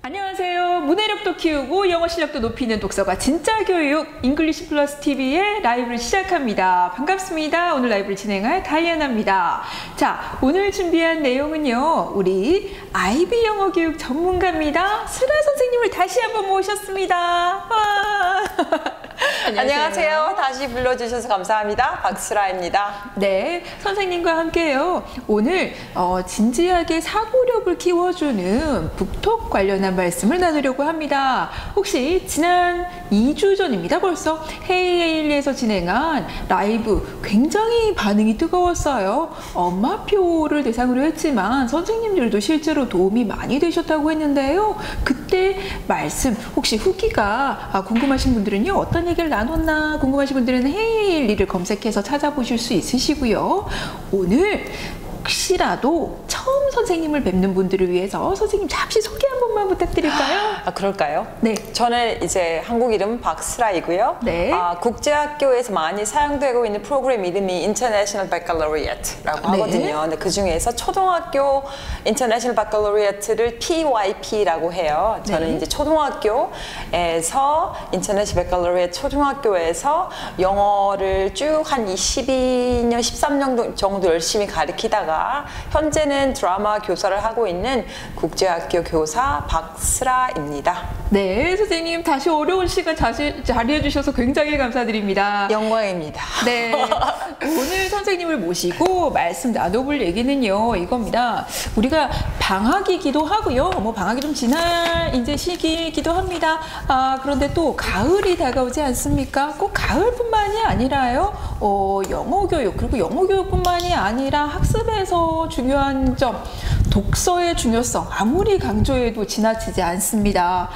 안녕하세요. 문해력도 키우고 영어 실력도 높이는 독서가 진짜 교육 잉글리시 플러스 TV의 라이브를 시작합니다. 반갑습니다. 오늘 라이브를 진행할 다이애나입니다. 자, 오늘 준비한 내용은요. 우리 IB 영어 교육 전문가입니다. 수라 선생님을 다시 한번 모셨습니다. 안녕하세요. 다시 불러주셔서 감사합니다. 박수라입니다. 네, 선생님과 함께요. 오늘 진지하게 사고력을 키워주는 북톡 관련한 말씀을 나누려고 합니다. 혹시 지난 2주 전입니다. 벌써 헤이에일리에서 진행한 라이브 굉장히 반응이 뜨거웠어요. 엄마표를 대상으로 했지만 선생님들도 실제로 도움이 많이 되셨다고 했는데요. 그때 말씀 혹시 후기가 궁금하신 분들은요. 어떤 얘기를 나눴나 궁금하신 분들은 헤이에일리를 검색해서 찾아보실 수 있으시고요. 오늘 혹시라도 처음 선생님을 뵙는 분들을 위해서 선생님 잠시 소개 한 번만 부탁드릴까요? 그럴까요? 네. 저는 이제 한국 이름은 박수라이고요. 네. 국제학교에서 많이 사용되고 있는 프로그램 이름이 International Baccalaureate라고 하거든요. 근데 그 중에서 초등학교 International Baccalaureate를 PYP라고 해요. 저는 이제 초등학교에서 International Baccalaureate 초등학교에서 영어를 쭉 한 12년, 13년 정도 열심히 가르치다가 현재는 드라마 교사를 하고 있는 국제학교 교사 박수라입니다. 네, 선생님 다시 어려운 시간 자리해 주셔서 굉장히 감사드립니다. 영광입니다. 네, 오늘 선생님을 모시고 말씀 나눠볼 얘기는요 이겁니다. 우리가 방학이기도 하고요. 뭐 방학이 좀 지날 이제 시기이기도 합니다. 그런데 또 가을이 다가오지 않습니까? 꼭 가을뿐만이 아니라요. 영어 교육 그리고 영어 교육뿐만이 아니라 학습에서 중요한 점 독서의 중요성 아무리 강조해도 지나치지 않습니다.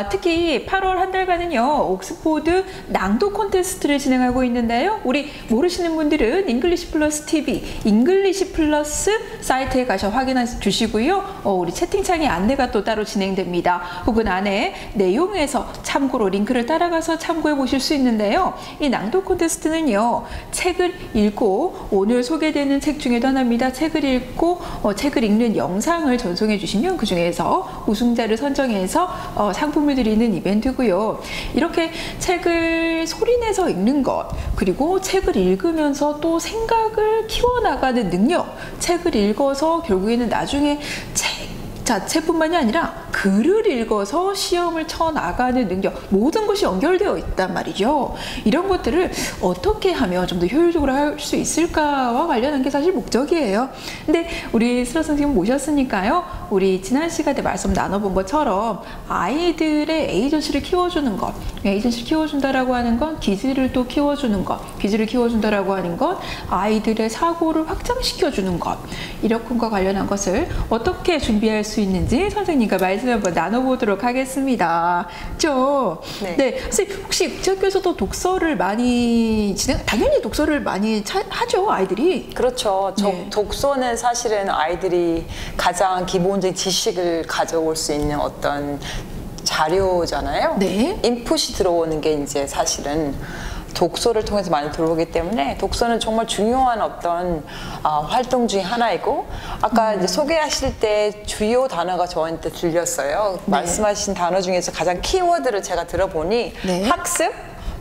특히 8월 한 달간은요 옥스포드 낭독 콘테스트를 진행하고 있는데요. 우리 모르시는 분들은 잉글리시 플러스 TV 잉글리시 플러스 사이트에 가셔 확인해 주시고요. 우리 채팅창에 안내가 또 따로 진행됩니다. 혹은 안에 내용에서 참고로 링크를 따라가서 참고해 보실 수 있는데요. 이 낭독 콘테스트는요 책을 읽고 오늘 소개되는 책 중에도 하나입니다. 책을 읽고 책을 읽는 영상을 전송해 주시면 그 중에서 우승자를 선정해서 상품을 드리는 이벤트고요. 이렇게 책을 소리내서 읽는 것 그리고 책을 읽으면서 또 생각을 키워나가는 능력 책을 읽어서 결국에는 나중에 책 자체뿐만이 아니라 글을 읽어서 시험을 쳐나가는 능력 모든 것이 연결되어 있단 말이죠. 이런 것들을 어떻게 하면 좀 더 효율적으로 할 수 있을까와 관련한 게 사실 목적이에요. 근데 우리 수라 선생님 모셨으니까요. 우리 지난 시간에 말씀 나눠본 것처럼 아이들의 에이전시를 키워주는 것 에이전시를 키워준다라고 하는 건 기질을 또 키워주는 것 기질을 키워준다라고 하는 건 아이들의 사고를 확장시켜주는 것 이렇게과 관련한 것을 어떻게 준비할 수 있는지 선생님과 말씀 한번 나눠보도록 하겠습니다. 네. 선생님 혹시 국제학교에서도 독서를 많이 당연히 독서를 많이 하죠 아이들이. 그렇죠. 네. 독서는 사실은 아이들이 가장 기본적인 지식을 가져올 수 있는 어떤 자료잖아요. 네. 인풋이 들어오는 게 이제 사실은 독서를 통해서 많이 들어오기 때문에 독서는 정말 중요한 어떤 활동 중에 하나이고 아까 이제 소개하실 때 주요 단어가 저한테 들렸어요. 네. 말씀하신 단어 중에서 가장 키워드를 제가 들어보니 네. 학습,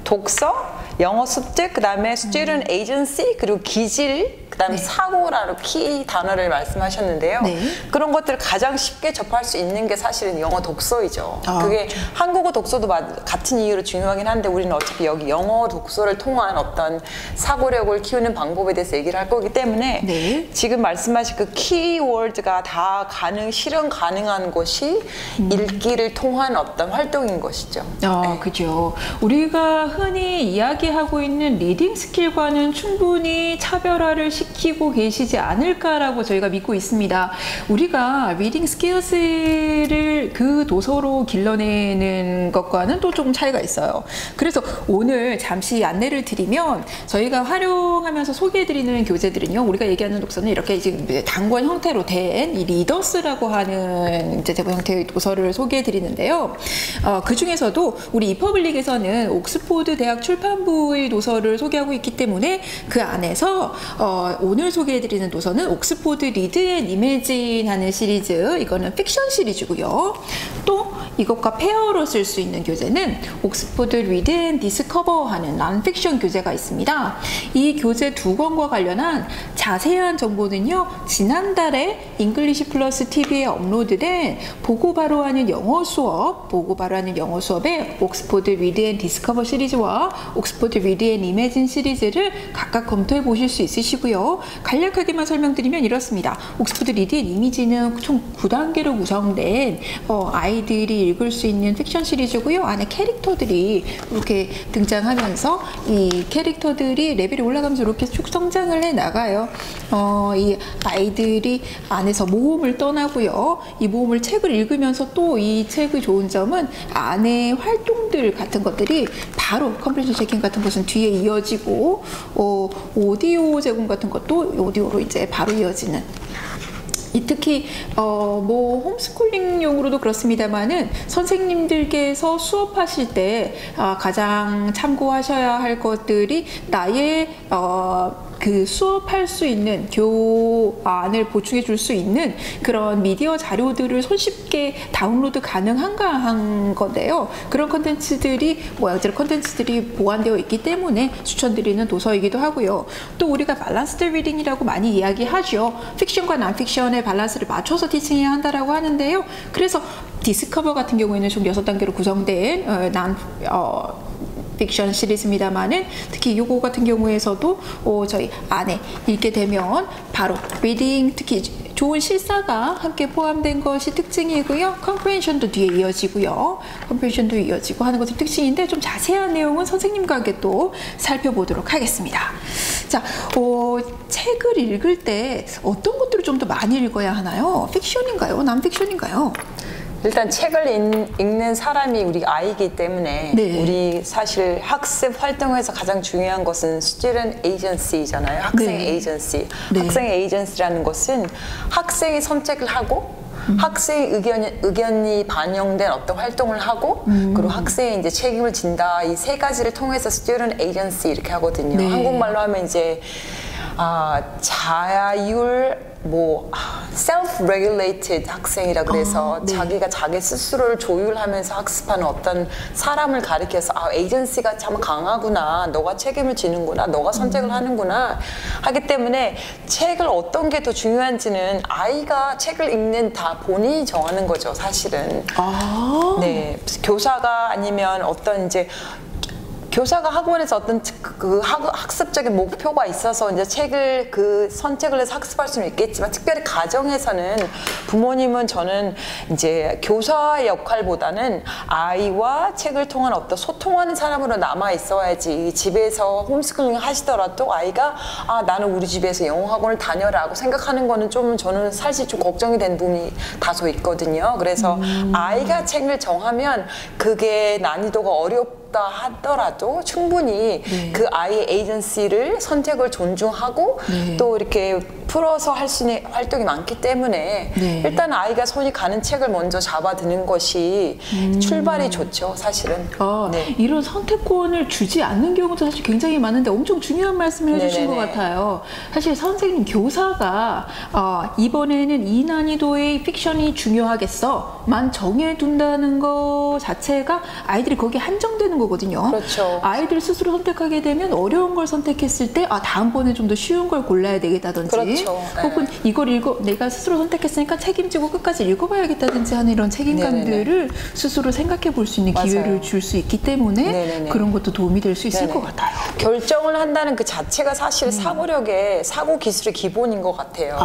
독서, 영어 습득, 그 다음에 student agency, 그리고 기질, 그 다음에 네. 사고라는 키 단어를 말씀하셨는데요. 네. 그런 것들을 가장 쉽게 접할 수 있는 게 사실은 영어 독서이죠. 그게 그렇죠. 한국어 독서도 같은 이유로 중요하긴 한데 우리는 어차피 여기 영어 독서를 통한 어떤 사고력을 키우는 방법에 대해서 얘기를 할 거기 때문에 네. 지금 말씀하신 그 키워드가 다 실현 가능한 것이 읽기를 통한 어떤 활동인 것이죠. 네. 그죠. 우리가 흔히 이야기하고 있는 리딩 스킬과는 충분히 차별화를 시키고 계시지 않을까라고 저희가 믿고 있습니다. 우리가 리딩 스킬스를 그 도서로 길러내는 것과는 또 조금 차이가 있어요. 그래서 오늘 잠시 안내를 드리면 저희가 활용하면서 소개해드리는 교재들은요. 우리가 얘기하는 독서는 이렇게 지금 단권 형태로 된 이 리더스라고 하는 이제 제품 형태의 도서를 소개해드리는데요. 그 중에서도 우리 이퍼블릭에서는 옥스포드 대학 출판부의 도서를 소개하고 있기 때문에 그 안에서 오늘 소개해드리는 도서는 옥스포드 리드 앤 이매진 하는 시리즈, 이거는 픽션 시리즈고요. 또 이것과 페어로 쓸 수 있는 교재는 옥스포드 리드 앤 디스커버 하는 넌픽션 교재가 있습니다. 이 교재 두 권과 관련한 자세한 정보는요, 지난달에 잉글리시 플러스 TV에 업로드된 보고 바로 하는 영어 수업에 옥스포드 리드 앤 디스커버 시리즈와 옥스포드 리드 앤 이매진 시리즈를 각각 검토해 보실 수 있으시고요. 간략하게만 설명드리면 이렇습니다. 옥스포드 리드 앤 이매진은 총 9단계로 구성된 아이들이 읽을 수 있는 픽션 시리즈고요. 안에 캐릭터들이 이렇게 등장하면서 이 캐릭터들이 레벨이 올라가면서 이렇게 쭉 성장을 해 나가요. 이 아이들이 안에서 모험을 떠나고요. 이 모험을 책을 읽으면서 또 이 책의 좋은 점은 안에 활동들 같은 것들이 바로 컴프레션 체킹 같은 것은 뒤에 이어지고 오디오 제공 같은 것도 오디오로 이제 바로 이어지는, 특히 뭐 홈스쿨링용으로도 그렇습니다만은 선생님들께서 수업하실 때 가장 참고하셔야 할 것들이 나의 그 수업할 수 있는 교안을 보충해 줄 수 있는 그런 미디어 자료들을 손쉽게 다운로드 가능한가 한 건데요. 그런 컨텐츠들이 모양새로 컨텐츠들이 보완되어 있기 때문에 추천드리는 도서이기도 하고요. 또 우리가 밸런스드 리딩이라고 많이 이야기하죠. 픽션과 난픽션의 밸런스를 맞춰서 티칭해야 한다라고 하는데요. 그래서 디스커버 같은 경우에는 총 6단계로 구성된 픽션 시리즈입니다만은, 특히 요거 같은 경우에서도 저희 안에 읽게 되면 바로 리딩, 특히 좋은 실사가 함께 포함된 것이 특징이고요. 컴프레hension도 뒤에 이어지고요. 컴프레hension도 이어지고 하는 것이 특징인데, 좀 자세한 내용은 선생님과 함께 또 살펴보도록 하겠습니다. 자, 책을 읽을 때 어떤 것들을 좀 더 많이 읽어야 하나요? 픽션인가요? 난픽션인가요? 일단 책을 읽는 사람이 우리 아이이기 때문에 네. 우리 사실 학습 활동에서 가장 중요한 것은 student agency잖아요. 학생 네. 에이전시. 네. 학생 에이전시라는 것은 학생이 선택을 하고 학생의 의견이 반영된 어떤 활동을 하고 그리고 학생이 이제 책임을 진다. 이 세 가지를 통해서 student agency 이렇게 하거든요. 네. 한국말로 하면 이제 자율 self-regulated 학생이라 그래서 네. 자기가 자기 스스로를 조율하면서 학습하는 어떤 사람을 가리켜서 에이전시가 참 강하구나, 너가 책임을 지는구나, 너가 선택을 하는구나 하기 때문에 책을 어떤 게 더 중요한지는 아이가 책을 읽는 다 본인이 정하는 거죠, 사실은. 네, 교사가 아니면 어떤 이제 교사가 학원에서 어떤 그 학습적인 목표가 있어서 이제 책을 선택을 해서 학습할 수는 있겠지만, 특별히 가정에서는 부모님은 저는 이제 교사의 역할보다는 아이와 책을 통한 어떤 소통하는 사람으로 남아 있어야지, 집에서 홈스쿨링 하시더라도 아이가 나는 우리 집에서 영어 학원을 다녀라고 생각하는 거는 좀 저는 사실 좀 걱정이 되는 부분이 다소 있거든요. 그래서 아이가 책을 정하면 그게 난이도가 어렵다 하더라도 충분히 네. 그 아이의 에이전시를 선택을 존중하고 네. 또 이렇게 풀어서 할 수 있는 활동이 많기 때문에 네. 일단 아이가 손이 가는 책을 먼저 잡아드는 것이 출발이 좋죠, 사실은. 네. 이런 선택권을 주지 않는 경우도 사실 굉장히 많은데 엄청 중요한 말씀을 해주신 것 같아요. 사실 선생님, 교사가 이번에는 이 난이도의 픽션이 중요하겠어만 정해둔다는 것 자체가 아이들이 거기에 한정되는 거거든요. 그렇죠. 아이들 스스로 선택하게 되면 어려운 걸 선택했을 때 다음번에 좀 더 쉬운 걸 골라야 되겠다든지, 그렇죠. 혹은 이걸 내가 스스로 선택했으니까 책임지고 끝까지 읽어봐야겠다든지 하는 이런 책임감들을 스스로 생각해 볼 수 있는 기회를 줄 수 있기 때문에 그런 것도 도움이 될 수 있을 것 같아요. 결정을 한다는 그 자체가 사실 사고력의 사고 기술의 기본인 것 같아요.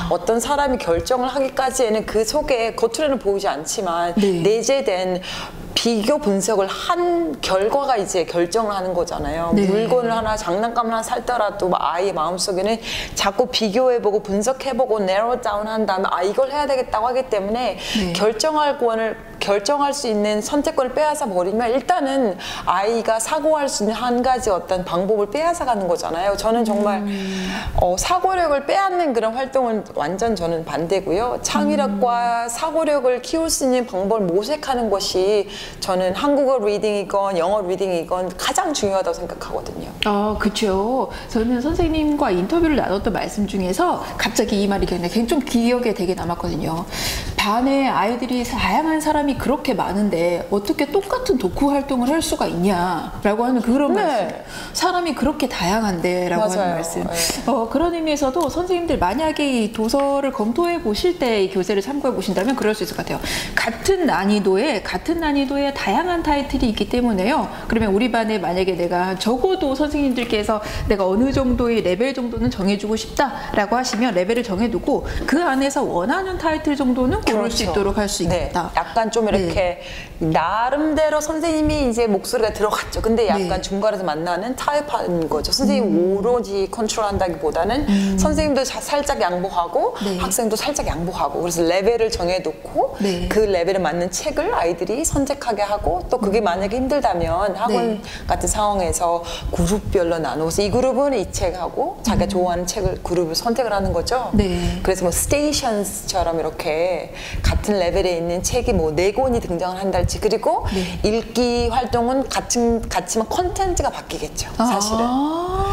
어떤 사람이 결정을 하기까지에는 그 속에 겉으로는 보이지 않지만 내재된 비교 분석을 한 결과가 이제 결정을 하는 거잖아요. 네. 물건을 하나, 장난감을 하나 살더라도 아이의 마음속에는 자꾸 비교해보고 분석해보고 내로 다운한 다음에 이걸 해야 되겠다고 하기 때문에 결정할 수 있는 선택권을 빼앗아 버리면 일단은 아이가 사고할 수 있는 한 가지 어떤 방법을 빼앗아 가는 거잖아요. 저는 정말 사고력을 빼앗는 그런 활동은 완전 저는 반대고요. 창의력과 사고력을 키울 수 있는 방법을 모색하는 것이 저는 한국어 리딩이건 영어 리딩이건 가장 중요하다고 생각하거든요. 그렇죠. 저는 선생님과 인터뷰를 나눴던 말씀 중에서 갑자기 이 말이 굉장히 좀 기억에 되게 남았거든요. 반에 아이들이 다양한 사람이 그렇게 많은데 어떻게 똑같은 독후 활동을 할 수가 있냐라고 하는 그런 말씀. 사람이 그렇게 다양한데라고 하는 말씀. 그런 의미에서도 선생님들 만약에 이 도서를 검토해 보실 때 이 교재를 참고해 보신다면 그럴 수 있을 것 같아요. 같은 난이도에 다양한 타이틀이 있기 때문에요. 그러면 우리 반에 만약에 내가 적어도 선생님들께서 내가 어느 정도의 레벨 정도는 정해주고 싶다라고 하시면 레벨을 정해두고 그 안에서 원하는 타이틀 정도는 고를 수 있도록 할 수 있다. 약간 좀 이렇게 나름대로 선생님이 이제 목소리가 들어갔죠. 근데 약간 중간에서 만나는 타입하는 거죠. 선생님 오로지 컨트롤한다기보다는 선생님도 살짝 양보하고 학생도 살짝 양보하고 그래서 레벨을 정해놓고 그 레벨에 맞는 책을 아이들이 선택하게 하고 또 그게 만약에 힘들다면 학원 같은 상황에서 그룹별로 나눠서 이 그룹은 이 책하고 자기가 좋아하는 책을 그룹을 선택을 하는 거죠. 그래서 뭐 스테이션스처럼 이렇게 같은 레벨에 있는 책이 뭐 4권이 등장을 한달지 그리고 읽기 활동은 같지만 컨텐츠가 바뀌겠죠. 사실은.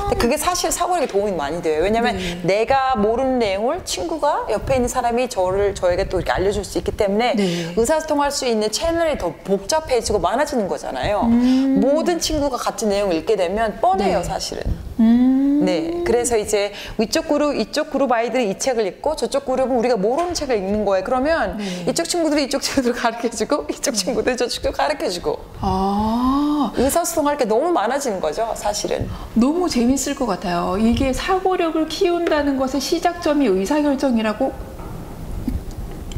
근데 그게 사실 사고력에 도움이 많이 돼요. 왜냐면 내가 모르는 내용을 친구가 옆에 있는 사람이 저에게 또 이렇게 알려줄 수 있기 때문에 의사소통할 수 있는 채널이 더 복잡해지고 많아지는 거잖아요. 모든 친구가 같은 내용을 읽게 되면 뻔해요, 사실은. 그래서 이제 이쪽 그룹 아이들이 이 책을 읽고 저쪽 그룹은 우리가 모르는 책을 읽는 거예요. 그러면 이쪽 친구들이 이쪽 친구들 가르쳐주고 이쪽 친구들이 저쪽 친구들 가르쳐주고 의사소통할 게 너무 많아지는 거죠, 사실은. 너무 재밌을 것 같아요. 이게 사고력을 키운다는 것의 시작점이 의사결정이라고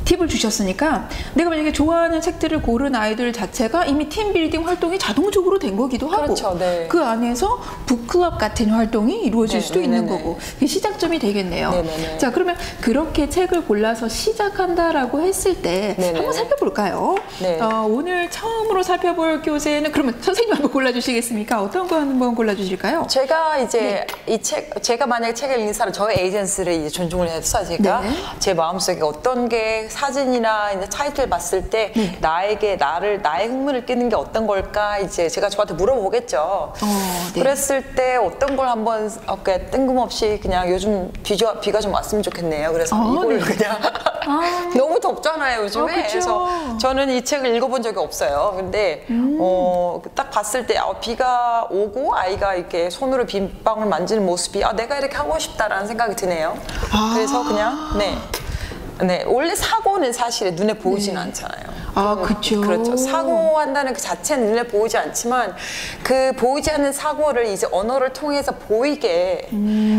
팁을 주셨으니까 내가 만약에 좋아하는 책들을 고른 아이들 자체가 이미 팀빌딩 활동이 자동적으로 된 거기도 하고 그 안에서 북클럽 같은 활동이 이루어질 수도 있는 거고 그 시작점이 되겠네요. 자, 그러면 그렇게 책을 골라서 시작한다라고 했을 때 한번 살펴볼까요? 오늘 처음으로 살펴볼 교재는 그러면 선생님 한번 골라주시겠습니까? 어떤 거 한번 골라주실까요? 제가 이제 이 책, 제가 만약에 책을 읽는 사람, 저의 에이전스를 이제 존중을 해서 제가 제 마음속에 어떤 게 사진이나 이제 타이틀 봤을 때 나의 흥미를 끄는 게 어떤 걸까 이제 제가 저한테 물어보겠죠. 그랬을 때 어떤 걸 한번 이렇게 뜬금없이 그냥 요즘 비가 좀 왔으면 좋겠네요. 그래서 이걸 그냥 너무 덥잖아요 요즘에. 그래서 저는 이 책을 읽어본 적이 없어요. 근데 딱 봤을 때 비가 오고 아이가 이렇게 손으로 빗방울 만지는 모습이 내가 이렇게 하고 싶다라는 생각이 드네요. 그래서 그냥 원래 사고는 사실 눈에 보이진 않잖아요. 그렇죠. 사고한다는 그 자체는 눈에 보이지 않지만 그 보이지 않는 사고를 이제 언어를 통해서 보이게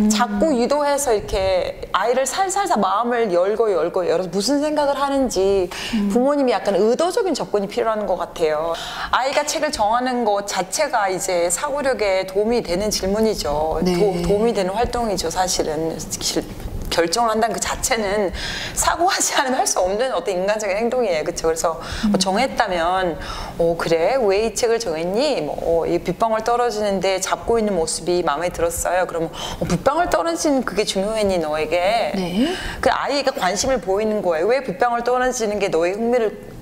자꾸 유도해서 이렇게 아이를 살살살 마음을 열어서 무슨 생각을 하는지 부모님이 약간 의도적인 접근이 필요한 것 같아요. 아이가 책을 정하는 것 자체가 이제 사고력에 도움이 되는 질문이죠. 도움이 되는 활동이죠, 사실은. 결정을 한다는 그 자체는 사고하지 않으면 할 수 없는 어떤 인간적인 행동이에요. 그렇죠? 그래서 정했다면 그래? 왜 이 책을 정했니? 이 빗방울 떨어지는데 잡고 있는 모습이 마음에 들었어요. 그러면 빗방울 떨어지는 그게 중요했니 너에게? 그 아이가 관심을 보이는 거예요. 왜 빗방울 떨어지는 게 너의 흥미를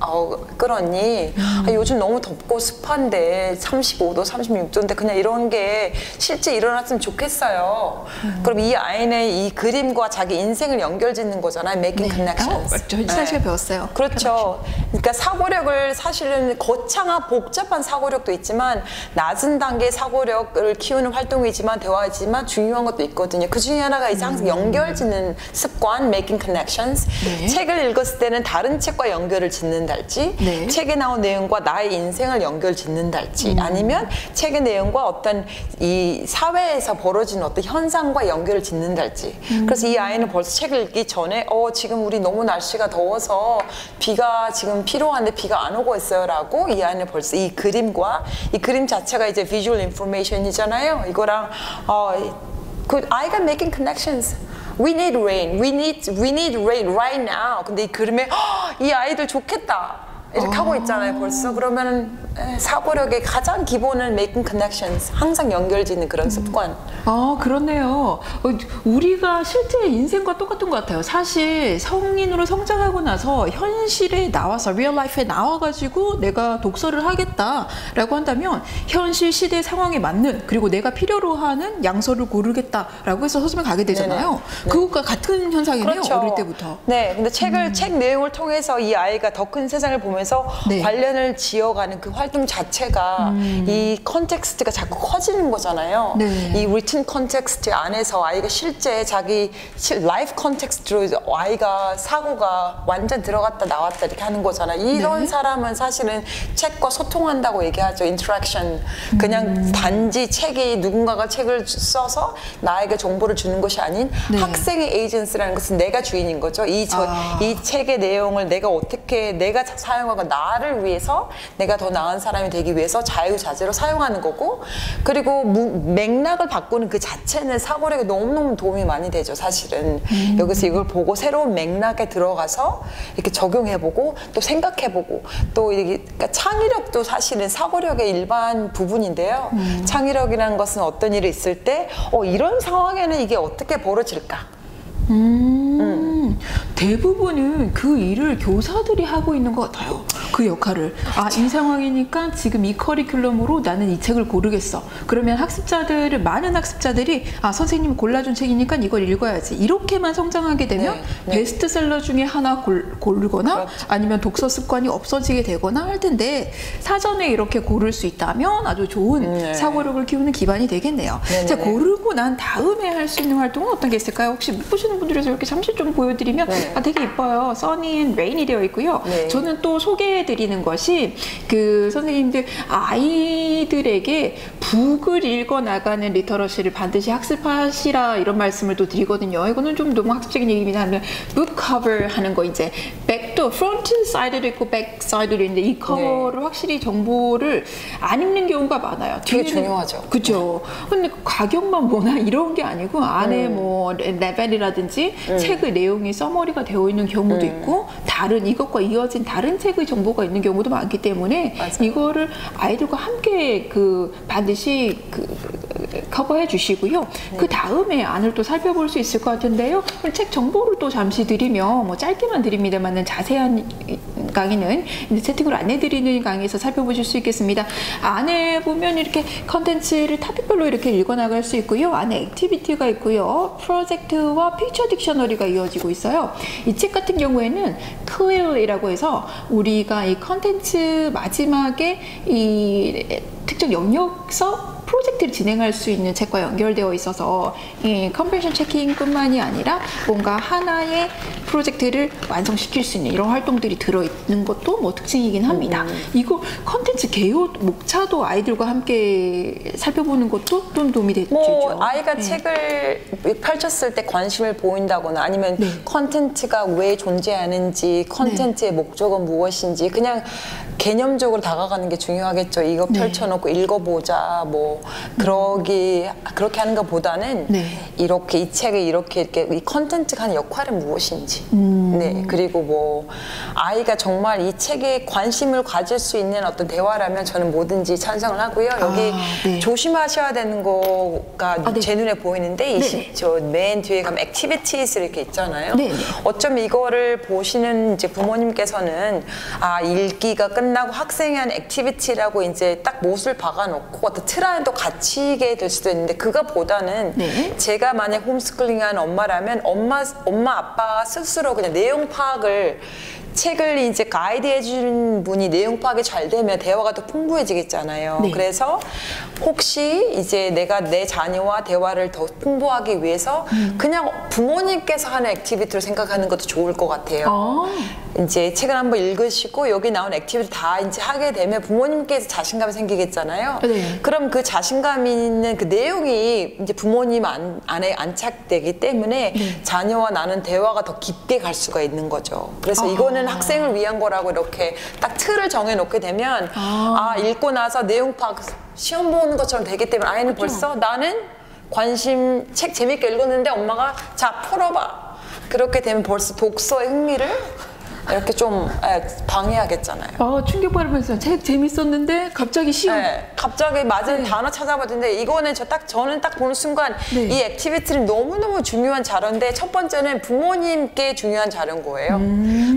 끌었니? 요즘 너무 덥고 습한데 35도, 36도인데 그냥 이런 게 실제 일어났으면 좋겠어요. 그럼 이 아이는 이 그림과 자기 인생을 연결짓는 거잖아요. Making connections. 사실 배웠어요. 그렇죠. 그러니까 사고력을 사실은 거창한 복잡한 사고력도 있지만 낮은 단계의 사고력을 키우는 활동이지만 대화이지만 중요한 것도 있거든요. 그 중에 하나가 이제 항상 연결짓는 습관, Making connections. 책을 읽었을 때는 다른 책과 연결을 짓는달지 책에 나온 내용과 나의 인생을 연결짓는달지 아니면 책의 내용과 어떤 이 사회에서 벌어지는 어떤 현상과 연결을 짓는달지 그래서 이 아이는 벌써 책을 읽기 전에 지금 우리 너무 날씨가 더워서 비가 지금 필요한데 비가 안 오고 있어요 라고 이 아이는 벌써 이 그림과 이 그림 자체가 이제 visual information이잖아요. 이거랑 그 아이가 making connections. We need rain. We need rain right now. 근데 이 그림에 이 아이들 좋겠다. 이렇게 하고 있잖아요 벌써. 그러면 사고력의 가장 기본은 making connections, 항상 연결짓는 그런 습관. 아, 그렇네요. 우리가 실제 인생과 똑같은 것 같아요. 사실 성인으로 성장하고 나서 현실에 나와서 real life에 나와가지고 내가 독서를 하겠다라고 한다면 현실 시대 상황에 맞는 그리고 내가 필요로 하는 양서를 고르겠다라고 해서 서점에 가게 되잖아요. 네. 그것과 같은 현상이네요. 그렇죠. 어릴 때부터. 네, 근데 책 내용을 통해서 이 아이가 더 큰 세상을 보면서 네. 관련을 지어가는 그 활동 자체가 이 컨텍스트가 자꾸 커지는 거잖아요. 네. 이 written 컨텍스트 안에서 아이가 실제 자기 라이프 컨텍스트로 아이가 사고가 완전 들어갔다 나왔다 이렇게 하는 거잖아요. 이런 네. 사람은 사실은 책과 소통한다고 얘기하죠. 인터랙션. 그냥 단지 책이 누군가가 책을 써서 나에게 정보를 주는 것이 아닌 네. 학생의 에이전스라는 것은 내가 주인인 거죠. 이 책의 내용을 내가 어떻게 내가 사용하고 나를 위해서 내가 더 나은 사람이 되기 위해서 자유자재로 사용하는 거고 그리고 맥락을 바꾸는 그 자체는 사고력에 너무너무 도움이 많이 되죠. 사실은 여기서 이걸 보고 새로운 맥락에 들어가서 이렇게 적용해보고 또 생각해보고 또 이게 그러니까 창의력도 사실은 사고력의 일반 부분인데요. 창의력이라는 것은 어떤 일이 있을 때 이런 상황에는 이게 어떻게 벌어질까? 대부분은 그 일을 교사들이 하고 있는 것 같아요. 그 역할을. 이 상황이니까 지금 이 커리큘럼으로 나는 이 책을 고르겠어. 그러면 많은 학습자들이 선생님이 골라준 책이니까 이걸 읽어야지. 이렇게만 성장하게 되면 베스트셀러 중에 하나 고르거나 그렇죠. 아니면 독서 습관이 없어지게 되거나 할 텐데 사전에 이렇게 고를 수 있다면 아주 좋은 사고력을 키우는 기반이 되겠네요. 자, 고르고 난 다음에 할 수 있는 활동은 어떤 게 있을까요? 혹시 못 보시는 분들에서 이렇게 잠시 좀 보여드리면 되게 이뻐요. 써니 앤 레인이 되어 있고요. 네. 저는 또 소개해드리는 것이 그 선생님들 아이들에게 북을 읽어 나가는 리터러시를 반드시 학습하시라 이런 말씀을 또 드리거든요. 이거는 좀 너무 학습적인 얘기긴 한데 북 커버 하는 거 이제 백도 프론트 사이드도 있고 백 사이드도 있는데 이 커버를 확실히 정보를 안 읽는 경우가 많아요. 되게 중요하죠. 그렇죠. 근데 가격만 뭐나 이런 게 아니고 안에 뭐 레벨이라든지 책의 내용이 서머리가 되어 있는 경우도 있고 다른 이것과 이어진 다른 책의 정보가 있는 경우도 많기 때문에 맞아요. 이거를 아이들과 함께 반드시 커버해 주시고요. 그 다음에 안을 또 살펴볼 수 있을 것 같은데요. 책 정보를 또 잠시 드리면 뭐 짧게만 드립니다만 자세한 강의는 채팅으로 안내드리는 강의에서 살펴보실 수 있겠습니다. 안에 보면 이렇게 컨텐츠를 토픽별로 이렇게 읽어나갈 수 있고요. 안에 액티비티가 있고요. 프로젝트와 픽처 딕셔너리가 이어지고 있어요. 이 책 같은 경우에는 클리어리라고 해서 우리가 이 컨텐츠 마지막에 이 특정 영역서 프로젝트를 진행할 수 있는 책과 연결되어 있어서 이 컨버션 체킹뿐만이 아니라 뭔가 하나의 프로젝트를 완성시킬 수 있는 이런 활동들이 들어있는 것도 뭐 특징이긴 합니다. 이거 컨텐츠 개요 목차도 아이들과 함께 살펴보는 것도 좀 도움이 되죠. 아이가 책을 펼쳤을 때 관심을 보인다거나 아니면 컨텐츠가 왜 존재하는지 컨텐츠의 목적은 무엇인지 그냥 개념적으로 다가가는 게 중요하겠죠. 이거 펼쳐놓고 읽어보자 뭐 그렇게 하는 것보다는 이렇게 이 책에 이렇게 이 컨텐츠가 하는 역할은 무엇인지 그리고 뭐 아이가 정말 이 책에 관심을 가질 수 있는 어떤 대화라면 저는 뭐든지 찬성을 하고요. 여기 조심하셔야 되는 거가 제 눈에 보이는데 저 맨 뒤에 가면 액티비티스 이렇게 있잖아요. 어쩌면 이거를 보시는 이제 부모님께서는 읽기가 끝나고 학생이 하는 액티비티라고 이제 딱 못을 박아놓고 어떤 틀 안에 또 갇히게 될 수도 있는데 그거보다는 제가 만약 홈스쿨링하는 엄마라면 엄마 아빠 스스로 그냥 내용 파악을 책을 이제 가이드 해주는 분이 내용 파악이 잘 되면 대화가 더 풍부해지겠잖아요. 그래서 혹시 이제 내가 내 자녀와 대화를 더 풍부하기 위해서 그냥 부모님께서 하는 액티비티로 생각하는 것도 좋을 것 같아요. 이제 책을 한번 읽으시고 여기 나온 액티비티 다 이제 하게 되면 부모님께서 자신감이 생기겠잖아요. 그럼 그 자신감 있는 그 내용이 이제 부모님 안에 안착되기 때문에 자녀와 나는 대화가 더 깊게 갈 수가 있는 거죠. 그래서 이거는 학생을 위한 거라고 이렇게 딱 틀을 정해 놓게 되면 읽고 나서 내용 파악 시험 보는 것처럼 되기 때문에 아이는 벌써 나는 책 재밌게 읽었는데 엄마가 자 풀어봐 그렇게 되면 벌써 독서의 흥미를 이렇게 좀 방해하겠잖아요. 충격받으면서 책 재밌었는데 갑자기 시험. 네, 갑자기 맞은 단어 찾아봤는데 이거는 저는 딱 보는 순간 네. 이 액티비티는 너무너무 중요한 자료인데 첫 번째는 부모님께 중요한 자료인 거예요.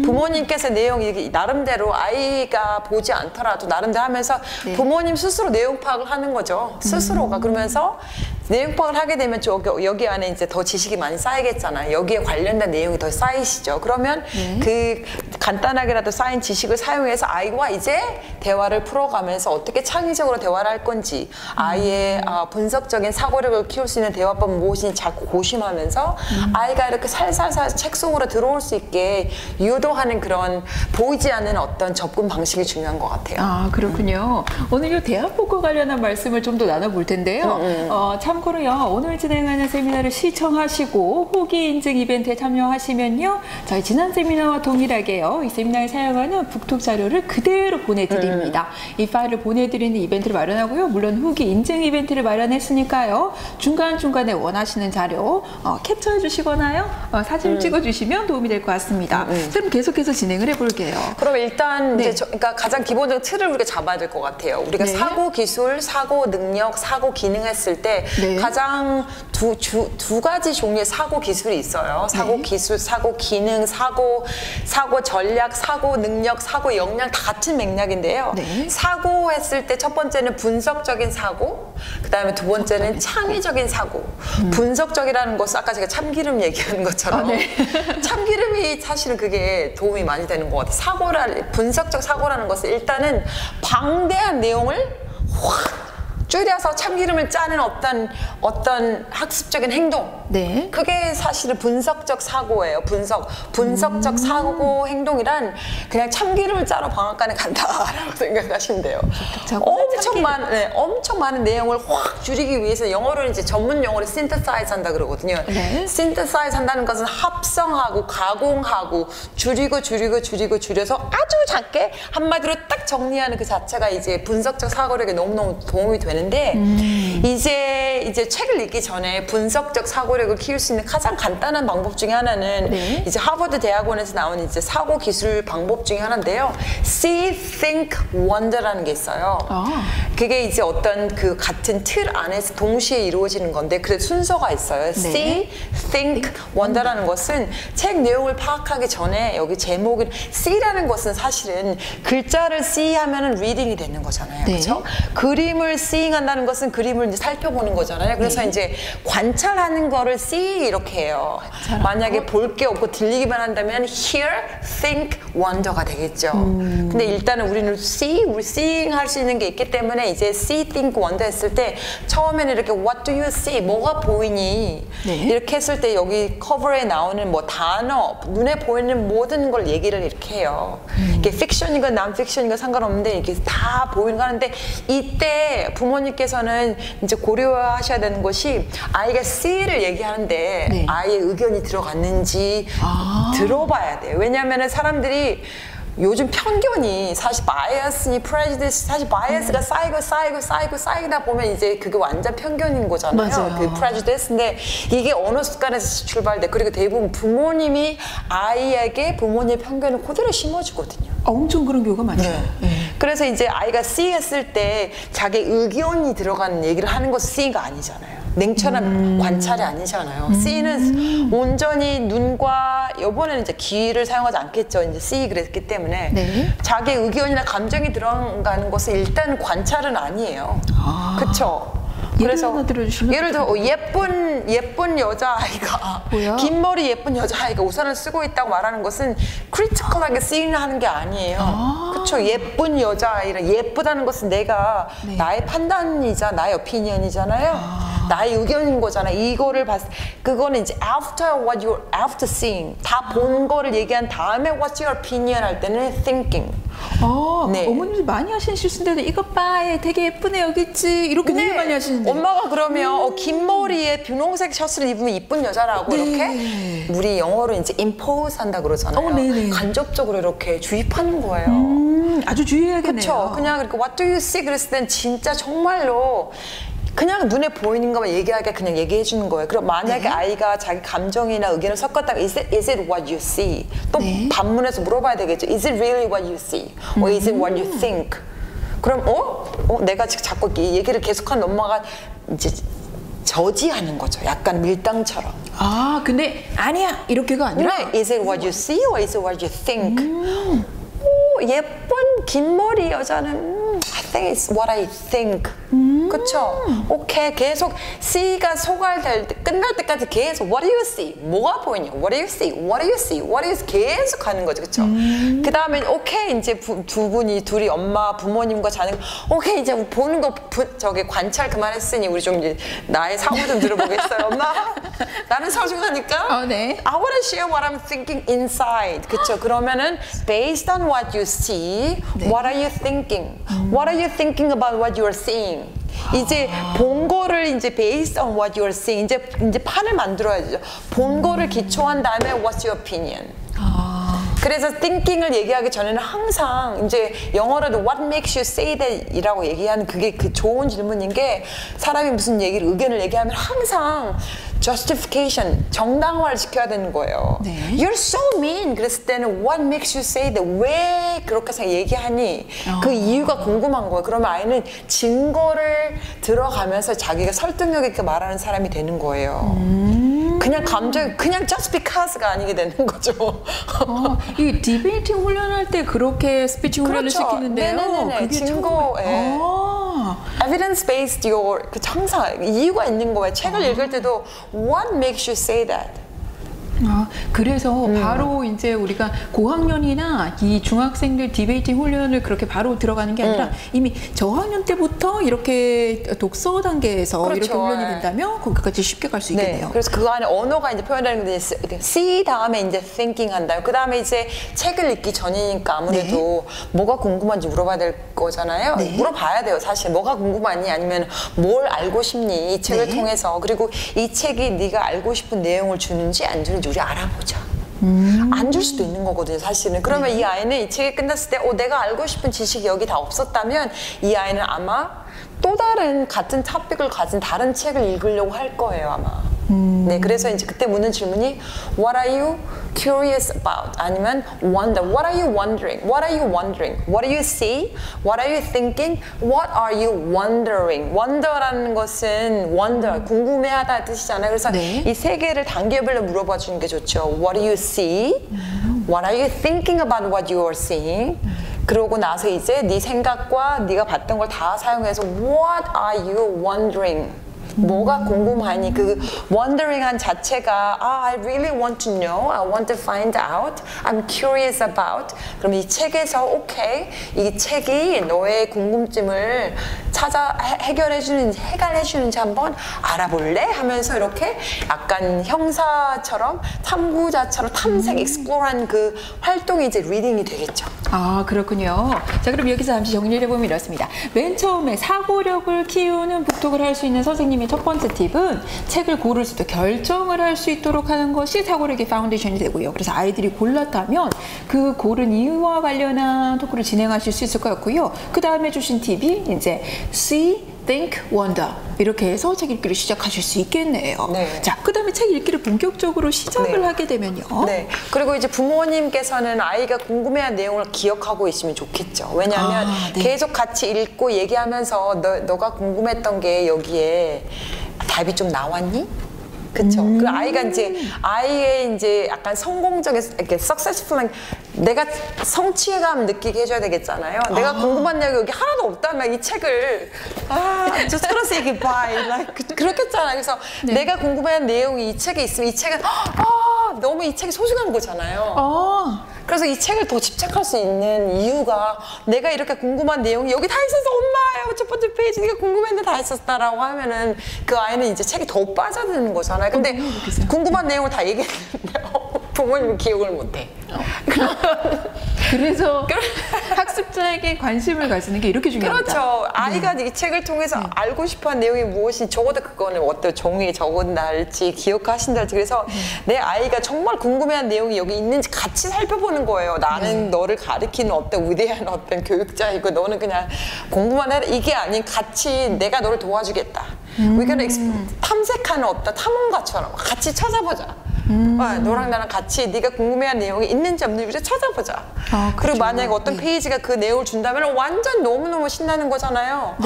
부모님께서 내용이 나름대로 아이가 보지 않더라도 나름대로 하면서 네. 부모님 스스로 내용 파악을 하는 거죠. 스스로가. 그러면서 내용 파악을 하게 되면 여기 안에 이제 더 지식이 많이 쌓이겠잖아요. 여기에 관련된 내용이 더 쌓이시죠. 그러면 네. 그 간단하게라도 쌓인 지식을 사용해서 아이와 이제 대화를 풀어가면서 어떻게 창의적으로 대화를 할 건지 아이의 분석적인 사고력을 키울 수 있는 대화법은 무엇인지 자꾸 고심하면서 아이가 이렇게 살살살 책 속으로 들어올 수 있게 유도하는 그런 보이지 않는 어떤 접근 방식이 중요한 것 같아요. 그렇군요. 오늘 이 대화법과 관련한 말씀을 좀 더 나눠볼 텐데요. 참고로요, 오늘 진행하는 세미나를 시청하시고 후기 인증 이벤트에 참여하시면요, 저희 지난 세미나와 동일하게요, 이 세미나에 사용하는 북톡 자료를 그대로 보내드립니다. 이 파일을 보내드리는 이벤트를 마련하고요, 물론 후기 인증 이벤트를 마련했으니까요, 중간중간에 원하시는 자료 캡처해 주시거나요, 사진을 찍어주시면 도움이 될 것 같습니다. 그럼 계속해서 진행을 해볼게요. 그럼 일단 네. 이제 그러니까 가장 기본적인 틀을 우리가 잡아야 될 것 같아요. 우리가 네. 사고 기술, 사고 능력, 사고 기능 했을 때 네. 가장 두 가지 종류의 사고 기술이 있어요. 사고 네. 기술, 사고 기능, 사고 전략, 사고 능력, 사고 역량 다 같은 맥락인데요. 네. 사고 했을 때 첫 번째는 분석적인 사고, 그다음에 두 번째는 창의적인 사고. 분석적이라는 것은 아까 제가 참기름 얘기하는 것처럼 네. 참기름이 사실은 그게 도움이 많이 되는 것 같아요. 분석적 사고라는 것은 일단은 방대한 내용을 확 줄여서 참기름을 짜는 어떤 학습적인 행동. 네. 그게 사실은 분석적 사고예요. 분석적 사고 행동이란 그냥 참기름을 짜러 방앗간에 간다라고 생각하시면 돼요. 엄청 많은 내용을 확 줄이기 위해서 영어로는 이제 전문 용어로 synthesize 한다 그러거든요. 네. synthesize 한다는 것은 합성하고 가공하고 줄여서 아주 작게 한마디로 딱 정리하는 그 자체가 이제 분석적 사고력에 너무너무 도움이 되는데 이제 책을 읽기 전에 분석적 사고력을 키울 수 있는 가장 간단한 방법 중에 하나는 네. 이제 하버드 대학원에서 나온 이제 사고 기술 방법 중에 하나인데요. See, Think, Wonder라는 게 있어요. 그게 이제 어떤 그 같은 틀 안에서 동시에 이루어지는 건데 그 순서가 있어요. 네. See, Think, Wonder라는 것은 책 내용을 파악하기 전에 여기 제목은 C라는 것은 사실은 글자를 See 하면은 reading이 되는 거잖아요. 네. 그렇죠? 그림을 seeing 한다는 것은 그림을 이제 살펴보는 거잖아요. 그래서 네. 이제 관찰하는 거를 see 이렇게 해요. 만약에 볼 게 없고 들리기만 한다면 hear, think, wonder가 되겠죠. 근데 일단은 우리는 seeing 할 수 있는 게 있기 때문에 이제 see, think, wonder 했을 때 처음에는 이렇게 what do you see? 뭐가 보이니? 네. 이렇게 했을 때 여기 커버에 나오는 뭐 단어, 눈에 보이는 모든 걸 얘기를 이렇게 해요. 이게 픽션이건 non-fiction이건 상관없는데 이게 다 보이는 거 하는데 이때 부모님께서는 이제 고려하셔야 되는 것이 아이가 C를 얘기하는데 네. 아이의 의견이 들어갔는지 들어봐야 돼요. 왜냐하면 사람들이 요즘 편견이 사실 바이어스니 프레주디스 사실 바이어스가 쌓이다 보면 이제 그게 완전 편견인 거잖아요. 맞아요. 그 프레주디스인데 이게 어느 습관에서 출발돼. 그리고 대부분 부모님이 아이에게 부모님의 편견을 그대로 심어주거든요. 엄청 그런 경우가 많죠. 네. 그래서 이제 아이가 C 했을 때 자기 의견이 들어가는 얘기를 하는 것은 C가 아니잖아요. 냉철한 관찰이 아니잖아요. C는 온전히 눈과 이번에는 이제 귀를 사용하지 않겠죠. 이제 C 그랬기 때문에 네. 자기 의견이나 감정이 들어가는 것은 일단 관찰은 아니에요. 그렇죠. 예를 하나 들어주시면 예를 들어 예쁜 여자아이가 뭐야? 긴 머리 예쁜 여자아이가 우산을 쓰고 있다고 말하는 것은 크리티컬하게 쓰이는 게 아니에요. 그렇죠. 예쁜 여자아이라 예쁘다는 것은 내가 네. 나의 판단이자 나의 오피니언이잖아요. 나의 의견인 거잖아. 이거를 그거는 이제 after seeing 다 본 거를 얘기한 다음에 what's your opinion 할 때는 thinking. 네. 어머님들 많이 하시는 실수인데 이것 봐, 얘 되게 예쁘네 여기 있지 이렇게 되게 많이 하시는데 엄마가 그러면 긴 머리에 분홍색 셔츠를 입으면 이쁜 여자라고 네. 이렇게 우리 영어로 이제 impose 한다 그러잖아요. 네네. 간접적으로 이렇게 주입하는 거예요. 아주 주의해야겠네요. 그렇죠. 그냥 그렇게 what do you see 그랬을 땐 진짜 정말로 그냥 눈에 보이는 것만 얘기하게 그냥 얘기해 주는 거예요. 그럼 만약에 네. 아이가 자기 감정이나 의견을 섞었다가 is it what you see? 또 네. 반문해서 물어봐야 되겠죠. Is it really what you see? Or is it what you think? 그럼 내가 지금 자꾸 이 얘기를 계속하는 엄마가 이제 저지하는 거죠. 약간 밀당처럼. 아, 근데 아니야 이렇게가 아니라 Is it what you see or is it what you think? 오, 예쁜 긴 머리 여자는 I think it's what I think. 그쵸? 오케이. 계속 C가 소갈될 때, 끝날 때까지 계속 What do you see? 뭐가 보이냐? What do you see? What do you see? What do you see? 계속 하는 거죠. 그쵸? 그 다음에 오케이. 이제 둘이 엄마, 부모님과 자녀 오케이. 이제 보는 거 저기 관찰 그만했으니 우리 좀 이제 나의 사고 좀 들어보겠어요. 엄마? 나는 소중하니까 네. I want to share what I'm thinking inside. 그쵸? 그러면은 based on what you see, 네. what are you thinking? What are you thinking about what you are seeing? 이제 본 거를 이제 based on what you are seeing 이제 판을 만들어야죠. 본 거를 기초한 다음에 what's your opinion? 그래서 thinking을 얘기하기 전에는 항상 이제 영어로도 what makes you say that 이라고 얘기하는 그게 그 좋은 질문인 게 사람이 무슨 의견을 얘기하면 항상 justification, 정당화를 지켜야 되는 거예요. 네. You're so mean. 그랬을 때는 what makes you say that? 왜 그렇게 해서 얘기하니? 그 이유가 궁금한 거예요. 그러면 아이는 증거를 들어가면서 자기가 설득력 있게 말하는 사람이 되는 거예요. 그냥 그냥 just because가 아니게 되는 거죠. 이 디베이팅 훈련할 때 그렇게 스피치 훈련을 그렇죠. 시키는데요. 네네네. 그게 증거, 예. evidence Evidence-based 항상 이유가 있는 거예요. 책을 읽을 때도 what makes you say that? 그래서 바로 이제 우리가 고학년이나 이 중학생들 디베이팅 훈련을 그렇게 바로 들어가는 게 아니라 이미 저학년 때부터 이렇게 독서 단계에서 그렇죠. 이렇게 훈련이 된다면 거기까지 쉽게 갈 수 있겠네요. 네. 그래서 그 안에 언어가 이제 표현되는 게 C 다음에 이제 thinking 한다. 그 다음에 이제 책을 읽기 전이니까 아무래도 뭐가 궁금한지 물어봐야 될 거잖아요. 네. 물어봐야 돼요. 사실 뭐가 궁금하니 아니면 뭘 알고 싶니 이 책을 통해서 그리고 이 책이 네가 알고 싶은 내용을 주는지 안 주는지 우리 알아보자. 안 줄 수도 있는 거거든요, 사실은. 그러면 이 아이는 이 책이 끝났을 때 내가 알고 싶은 지식이 여기 다 없었다면 이 아이는 아마 또 다른 같은 토픽을 가진 다른 책을 읽으려고 할 거예요, 아마. 네, 그래서 이제 그때 묻는 질문이 What are you curious about? 아니면 wonder. What are you wondering? What are you wondering? What do you see? What are you thinking? What are you wondering? Wonder라는 것은 wonder, 궁금해하다 뜻이잖아요. 그래서 네. 이 세 개를 단계별로 물어봐 주는 게 좋죠. What do you see? What are you thinking about what you are seeing? 그러고 나서 이제 네 생각과 네가 봤던 걸 다 사용해서 What are you wondering? 뭐가 궁금하니? 그 wondering한 자체가 I really want to know, I want to find out, I'm curious about. 그럼 이 책에서 오케이, 이 책이 너의 궁금증을 해결해 주는지 한번 알아볼래? 하면서 이렇게 약간 형사처럼 탐구자처럼 탐색, explore한 그 활동이 이제 리딩이 되겠죠. 그렇군요. 자, 그럼 여기서 잠시 정리를 해보면 이렇습니다. 맨 처음에 사고력을 키우는 북독을 할 수 있는 선생님의 첫 번째 팁은 책을 고를 수 있도록 결정을 할 수 있도록 하는 것이 사고력의 파운데이션이 되고요. 그래서 아이들이 골랐다면 그 고른 이유와 관련한 토크를 진행하실 수 있을 것 같고요. 그 다음에 주신 팁이 이제 see, think, wonder 이렇게 해서 책 읽기를 시작하실 수 있겠네요. 네. 자, 그 다음에 책 읽기를 본격적으로 시작을 네. 하게 되면요. 네. 그리고 이제 부모님께서는 아이가 궁금해한 내용을 기억하고 있으면 좋겠죠. 왜냐하면 네. 계속 같이 읽고 얘기하면서 너가 궁금했던 게 여기에 답이 좀 나왔니? 그쵸. 그 아이가 아이의 이제 약간 성공적인, 이렇게 successful한, 내가 성취감 느끼게 해줘야 되겠잖아요. 내가 궁금한 내용이 여기 하나도 없다면 이 책을, just gonna say goodbye. like, 그렇겠잖아요. 그래서 네. 내가 궁금한 내용이 이 책에 있으면 이 책은, 너무 이 책이 소중한 거잖아요. 그래서 이 책을 더 집착할 수 있는 이유가 내가 이렇게 궁금한 내용이 여기 다 있어서 엄마 첫 번째 페이지 네가 궁금했는데 다 있었다라고 하면은 그 아이는 이제 책이 더 빠져드는 거잖아요. 근데 궁금한 내용을 다 얘기했는데 부모님은 기억을 못해. 그래서 학습자에게 관심을 가지는 게 이렇게 중요합니다. 그렇죠. 아이가 이 책을 통해서 알고 싶어하는 내용이 무엇인지 적어도 그거는 어떤 종이에 적은달지 기억하신달지 그래서 내 아이가 정말 궁금해하는 내용이 여기 있는지 같이 살펴보는 거예요. 나는 너를 가르치는 어떤 위대한 어떤 교육자이고 너는 그냥 공부만 해라 이게 아닌 같이 내가 너를 도와주겠다. We're gonna 탐색하는 어떤 탐험가처럼 같이 찾아보자. 너랑 나랑 같이 네가 궁금해하는 내용이 있는지 없는지 찾아보자. 그리고 만약에 어떤 페이지가 그 내용을 준다면 완전 너무너무 신나는 거잖아요.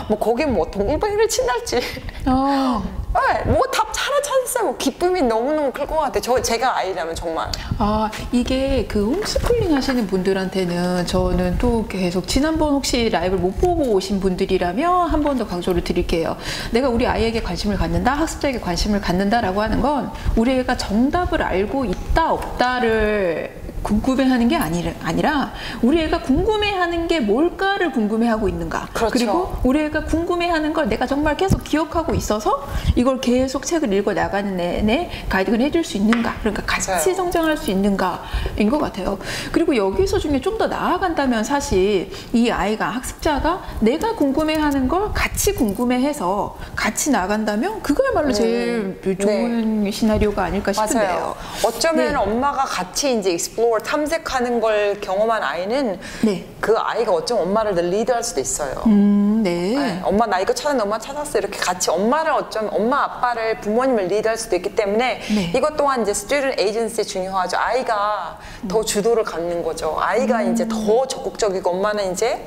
뭐 거기 뭐 동글뱅이를 친할지 뭐 답 하나 찾았어요. 뭐 기쁨이 너무너무 클 것 같아요. 제가 아이라면 정말. 이게 그 홈스쿨링 하시는 분들한테는 저는 또 계속 지난번 혹시 라이브를 못 보고 오신 분들이라면 한 번 더 강조를 드릴게요. 내가 우리 아이에게 관심을 갖는다, 학습자에게 관심을 갖는다라고 하는 건 우리 애가 정답을 알고 있다 없다를 궁금해하는 게 아니라 우리 애가 궁금해하는 게 뭘까를 궁금해하고 있는가. 그렇죠. 그리고 우리 애가 궁금해하는 걸 내가 정말 계속 기억하고 있어서 이걸 계속 책을 읽어 나가는 내내 가이딩을 해줄 수 있는가. 그러니까 같이 맞아요. 성장할 수 있는가인 것 같아요. 그리고 여기서 중에 좀 더 나아간다면 사실 이 아이가 학습자가 내가 궁금해하는 걸 같이 궁금해해서 같이 나간다면 그거야말로 제일 좋은 시나리오가 아닐까 싶은데요. 맞아요. 어쩌면 엄마가 같이 이제 explore 탐색하는 걸 경험한 아이는 그 아이가 어쩌면 엄마를 늘 리드할 수도 있어요. 엄마 나 이거 찾았는데 엄마 찾았어 이렇게 같이 엄마를 어쩌면 엄마 아빠를 부모님을 리드할 수도 있기 때문에 이것 또한 이제 student agency 중요하죠. 아이가 더 주도를 갖는 거죠. 아이가 이제 더 적극적이고 엄마는 이제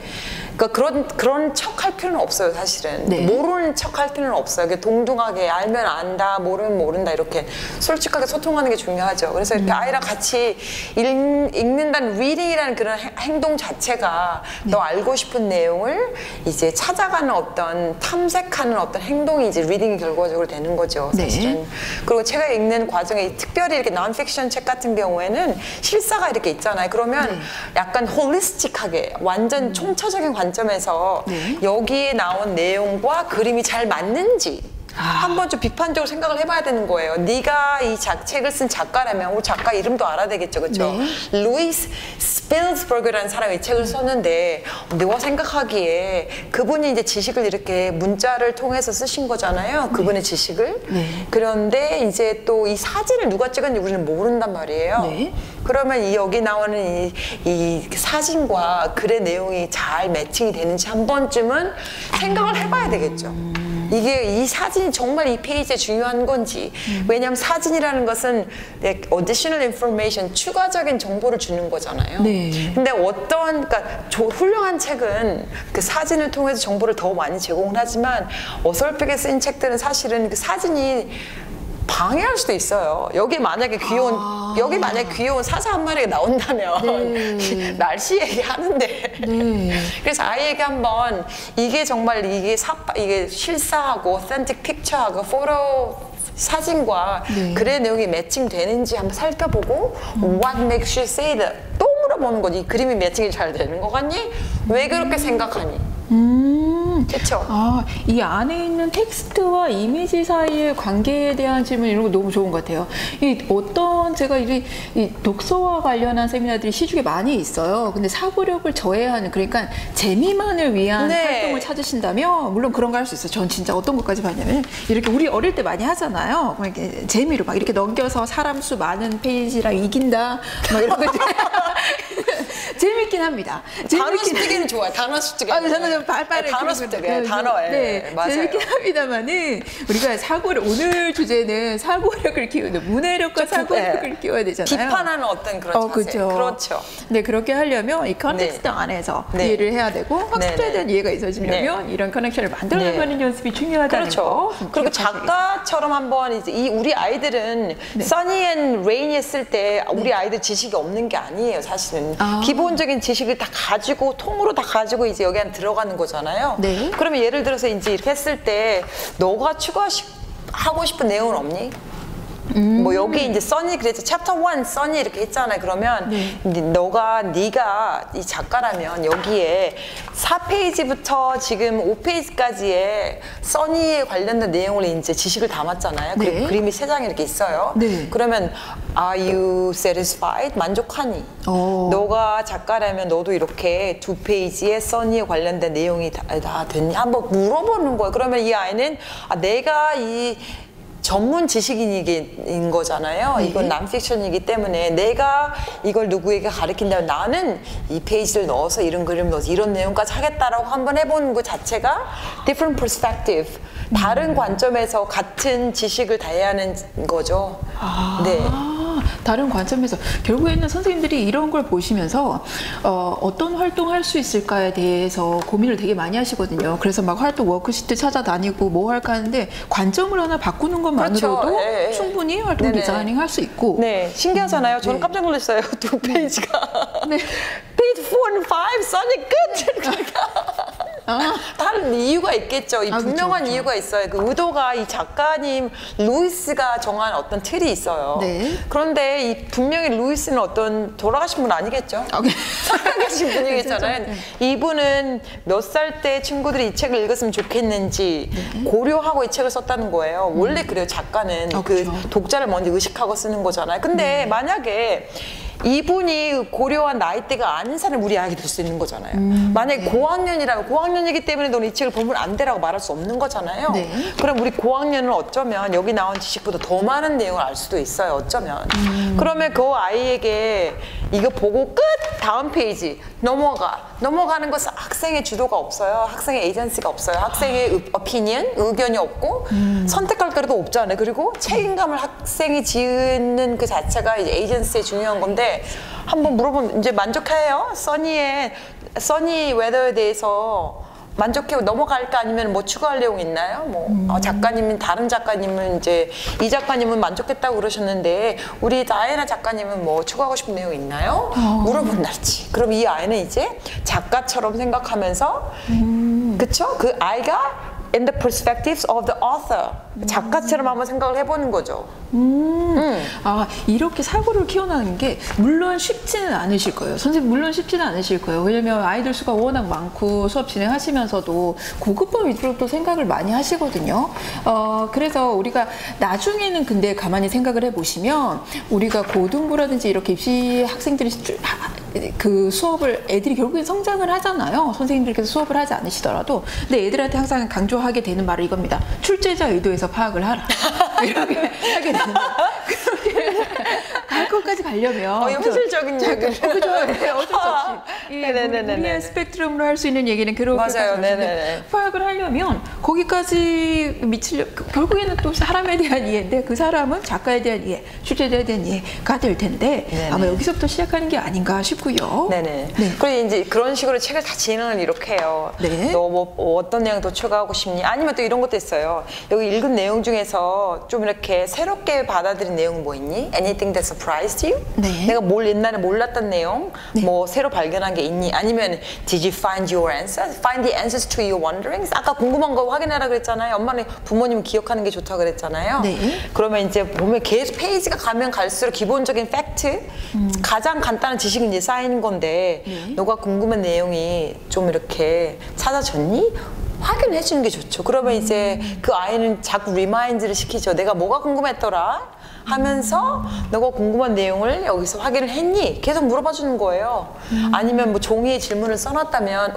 그러니까 그런 척 할 필요는 없어요. 사실은 모르는 척 할 필요는 없어요. 동등하게 알면 안다 모르면 모른다 이렇게 솔직하게 소통하는 게 중요하죠. 그래서 이렇게 아이랑 같이 읽는다는 reading이라는 그런 행동 자체가 너 알고 싶은 내용을 이제 찾아가는 어떤 탐색하는 어떤 행동이 이제 리딩이 결과적으로 되는 거죠. 사실은. 그리고 제가 읽는 과정에 특별히 이렇게 non-fiction 책 같은 경우에는 실사가 이렇게 있잖아요. 그러면 약간 홀리스틱하게 완전 총체적인 관점에서 여기에 나온 내용과 그림이 잘 맞는지 한번 좀 비판적으로 생각을 해봐야 되는 거예요. 네가 이 책을 쓴 작가라면 우리 작가 이름도 알아야 되겠죠, 그렇죠? 루이스 스필스버그라는 사람이 이 책을 썼는데 내가 생각하기에 그분이 이제 지식을 이렇게 문자를 통해서 쓰신 거잖아요. 그분의 지식을. 그런데 이제 또 이 사진을 누가 찍었는지 우리는 모른단 말이에요. 그러면 여기 나오는 이 사진과 글의 내용이 잘 매칭이 되는지 한 번쯤은 생각을 해봐야 되겠죠. 이게 이 사진이 정말 이 페이지에 중요한 건지. 왜냐하면 사진이라는 것은 additional information, 추가적인 정보를 주는 거잖아요. 근데 그러니까 훌륭한 책은 그 사진을 통해서 정보를 더 많이 제공을 하지만 어설프게 쓴 책들은 사실은 그 사진이 방해할 수도 있어요. 여기 만약에 귀여운 사자 한 마리가 나온다면 날씨 얘기하는데 그래서 아이에게 한번 이게 정말 이게 실사하고 authentic picture하고 포토 사진과 글의 내용이 매칭되는지 한번 살펴보고 what makes you say that 또 물어보는 거지. 이 그림이 매칭이 잘 되는 거 같니? 왜 그렇게 생각하니? 그렇죠. 이 안에 있는 텍스트와 이미지 사이의 관계에 대한 질문 이런 거 너무 좋은 것 같아요. 제가 이 독서와 관련한 세미나들이 시중에 많이 있어요. 근데 사고력을 저해하는 그러니까 재미만을 위한 활동을 찾으신다면 물론 그런 거 할 수 있어요. 전 진짜 어떤 것까지 봤냐면 이렇게 우리 어릴 때 많이 하잖아요. 막 이렇게 재미로 막 이렇게 넘겨서 사람 수 많은 페이지랑 이긴다 막 이런 거 재밌긴 합니다. 단어 습득에는 좋아요. 단어 습득에. 저는 단어 습득에 단어에. 맞아요. 재밌긴 합니다만은 우리가 오늘 주제는 사고력을 키우는 문해력과 사고력을 키워야 되잖아요. 비판하는 어떤 그런 자세. 그렇죠. 네, 그렇게 하려면 이 컨텍스트 안에서 이해를 해야 되고 학습자에 대한 이해가 있어지려면 이런 커넥션을 만들어가는 연습이 중요하다는 거. 그리고 작가처럼 한번 이제 우리 아이들은 써니 앤 레인이 했을 때 우리 아이들 지식이 없는 게 아니에요, 사실은. 기본적인 지식을 다 가지고 통으로 다 가지고 이제 여기 안에 들어가는 거잖아요. 그러면 예를 들어서 이제 이렇게 했을 때 너가 추가하고 싶은 내용은 없니? 뭐 여기 이제 써니 그래서 챕터 1 써니 이렇게 했잖아요. 그러면 네가 이 작가라면 여기에 4페이지부터 지금 5페이지까지의 써니에 관련된 내용을 이제 지식을 담았잖아요. 네. 그림이 3장이 이렇게 있어요. 네. 그러면 Are you satisfied? 만족하니? 너가 작가라면 너도 이렇게 2페이지에 써니에 관련된 내용이 다 됐니? 한번 물어보는 거예요. 그러면 이 아이는 내가 이 전문 지식인인 거잖아요. 네. 이건 남픽션이기 때문에 내가 이걸 누구에게 가르친다면 나는 이 페이지를 넣어서 이런 그림을 넣어서 이런 내용까지 하겠다라고 한번 해보는 것 자체가 different perspective. 다른 관점에서 같은 지식을 다해하는 거죠. 네. 다른 관점에서 결국에는 선생님들이 이런 걸 보시면서 어떤 활동할 수 있을까에 대해서 고민을 되게 많이 하시거든요. 그래서 막 활동 워크시트 찾아다니고 뭐 할까 하는데 관점을 하나 바꾸는 것만으로도 그렇죠. 네. 충분히 활동 네네. 디자이닝 할 수 있고. 네, 신기하잖아요. 저는 네. 깜짝 놀랐어요. 2페이지가. 네. 페이지 4 and 5 써니 끝. 다른 이유가 있겠죠. 이 분명한 그쵸. 이유가 있어요. 그 의도가 이 작가님 루이스가 정한 어떤 틀이 있어요. 네. 그런데 이 분명히 루이스는 어떤 돌아가신 분 아니겠죠? 살아계신 분이겠잖아요. 이분은 몇 살 때 친구들이 이 책을 읽었으면 좋겠는지 고려하고 이 책을 썼다는 거예요. 원래 그래요. 작가는 그 그쵸. 독자를 먼저 의식하고 쓰는 거잖아요. 근데 만약에 이분이 고려한 나이대가 아닌 사람이 우리 아이가 될 수 있는 거잖아요. 만약에 고학년이라면 고학년이기 때문에 너는 이 책을 보면 안 되라고 말할 수 없는 거잖아요. 네. 그럼 우리 고학년은 어쩌면 여기 나온 지식보다 더 많은 내용을 알 수도 있어요. 어쩌면. 그러면 그 아이에게 이거 보고 끝! 다음 페이지 넘어가는 것은 학생의 주도가 없어요. 학생의 에이전시가 없어요. 학생의 오피니언, 의견이 없고 선택할 거리도 없잖아요. 그리고 책임감을 학생이 지는 그 자체가 이제 에이전시의 중요한 건데 한번 물어보면 이제 만족해요? 써니 웨더에 대해서 만족해 넘어갈까 아니면 뭐 추가할 내용 있나요? 뭐 작가님은 다른 작가님은 이제 이 작가님은 만족했다고 그러셨는데 우리 다이애나 작가님은 뭐 추가하고 싶은 내용 있나요? 물어본다지. 그럼 이 아이는 이제 작가처럼 생각하면서 그쵸? 그 아이가 in the perspectives of the author 작가처럼 한번 생각을 해보는 거죠. 이렇게 사고를 키워나가는 게 물론 쉽지는 않으실 거예요. 선생님 물론 쉽지는 않으실 거예요. 왜냐면 아이들 수가 워낙 많고 수업 진행하시면서도 고급화 위주로 또 생각을 많이 하시거든요. 그래서 우리가 나중에는 근데 가만히 생각을 해보시면 우리가 고등부라든지 이렇게 입시 학생들이 그 수업을 애들이 결국엔 성장을 하잖아요. 선생님들께서 수업을 하지 않으시더라도. 근데 애들한테 항상 강조하게 되는 말은 이겁니다. 출제자 의도에서 파악을 하라. 이렇게 하게 되는데 갈 것까지 가려면 현실적인 얘기를 그죠? 네, 어쩔 수 없이 우리의 스펙트럼으로 할 수 있는 얘기는 그렇게 맞아요. 네네네. 파악을 하려면 거기까지 결국에는 또 사람에 대한 이해인데 그 사람은 작가에 대한 이해, 출제자에 대한 이해가 될 텐데 네네. 아마 여기서부터 시작하는 게 아닌가 싶고요. 네네. 네. 그리고 이제 그런 식으로 책을 다 진행을 이렇게 해요. 네. 너 뭐 어떤 내용 더 추가하고 싶니? 아니면 또 이런 것도 있어요. 여기 읽은 내용 중에서 좀 이렇게 새롭게 받아들인 내용 뭐 있니? Anything that surprised you? 네. 내가 뭘 옛날에 몰랐던 내용? 뭐 새로 발견한 게 있니? 아니면 Did you find your answers? Find the answers to your wonderings? 아까 궁금한 거 확인하라 그랬잖아요. 엄마는 부모님은 기억하는 게 좋다고 그랬잖아요. 네. 그러면 이제 보면 계속 페이지가 가면 갈수록 기본적인 팩트, 가장 간단한 지식이 이제 쌓이는 건데 너가 궁금한 내용이 좀 이렇게 찾아졌니? 확인해 주는 게 좋죠. 그러면 이제 그 아이는 자꾸 리마인드를 시키죠. 내가 뭐가 궁금했더라? 하면서 너가 궁금한 내용을 여기서 확인을 했니? 계속 물어봐 주는 거예요. 아니면 뭐 종이에 질문을 써놨다면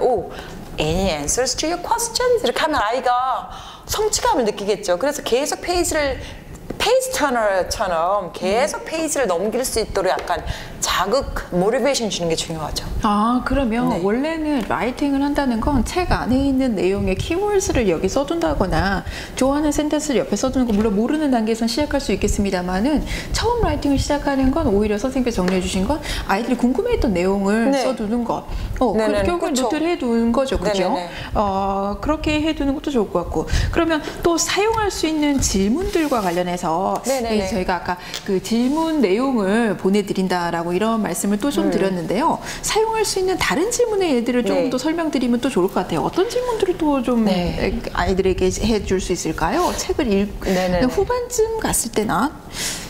any answers to your questions? 이렇게 하면 아이가 성취감을 느끼겠죠. 그래서 계속 페이지 터너처럼 계속 페이지를 넘길 수 있도록 약간 자극, 모티베이션 주는 게 중요하죠. 그러면 네. 원래는 라이팅을 한다는 건 책 안에 있는 내용의 키워드를 여기 써둔다거나 좋아하는 센텐스를 옆에 써두는 거 물론 모르는 단계에선 시작할 수 있겠습니다만은 처음 라이팅을 시작하는 건 오히려 선생님께서 정리해 주신 건 아이들이 궁금해했던 내용을 네. 써두는 것. 네네네, 결국은 그쵸. 노트를 해두는 거죠. 그죠? 네네네. 그렇게 해두는 것도 좋을 것 같고. 그러면 또 사용할 수 있는 질문들과 관련해서 네네네. 저희가 아까 그 질문 내용을 보내드린다라고 이런 말씀을 또 좀 드렸는데요. 사용할 수 있는 다른 질문의 예들을 조금 네. 더 설명드리면 또 좋을 것 같아요. 어떤 질문들을 또 좀 네. 아이들에게 해줄 수 있을까요? 책을 네네. 후반쯤 갔을 때나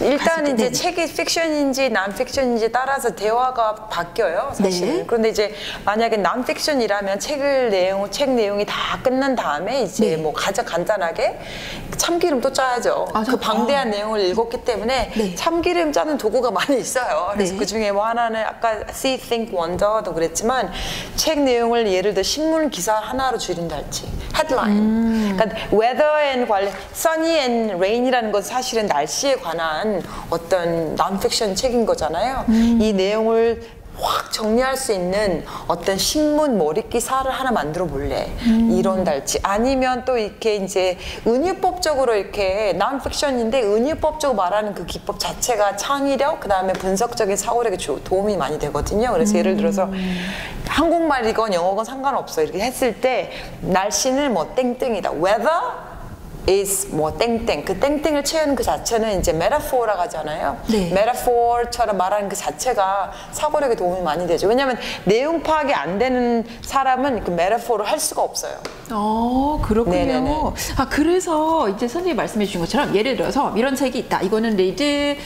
일단 이제 네네. 책이 픽션인지 난픽션인지 따라서 대화가 바뀌어요, 사실. 네. 그런데 이제 만약에 난픽션이라면 책 내용이 다 끝난 다음에 이제 네. 뭐 가장 간단하게 참기름 또 짜야죠. 아, 그 방대한 내용을 읽었기 때문에 네. 참기름 짜는 도구가 많이 있어요. 그래서 네. 그 중에 뭐 하나는 아까 See, Think, Wonder도 그랬지만 책 내용을 예를 들어 신문 기사 하나로 줄인달지 헤드라인. 그러니까 weather and 관련 sunny and rain이라는 건 사실은 날씨에 관한 어떤 non-fiction 책인 거잖아요. 이 내용을 확 정리할 수 있는 어떤 신문 머리 기사를 하나 만들어 볼래 이런 달지 아니면 또 이렇게 이제 은유법적으로 이렇게 non-fiction인데 은유법적으로 말하는 그 기법 자체가 창의력 그다음에 분석적인 사고력에 도움이 많이 되거든요. 그래서 예를 들어서 한국말이건 영어건 상관없어 이렇게 했을 때 날씨는 뭐 땡땡이다 weather is 뭐 땡땡 그 땡땡을 채우는 그 자체는 이제 메타포라고 하잖아요. 네. 메타포처럼 말하는 그 자체가 사고력에 도움이 많이 되죠. 왜냐하면 내용 파악이 안 되는 사람은 그 메타포를 할 수가 없어요. 그렇군요. 네네네. 아, 그래서 이제 선생님이 말씀해 주신 것처럼 예를 들어서 이런 책이 있다. 이거는 리드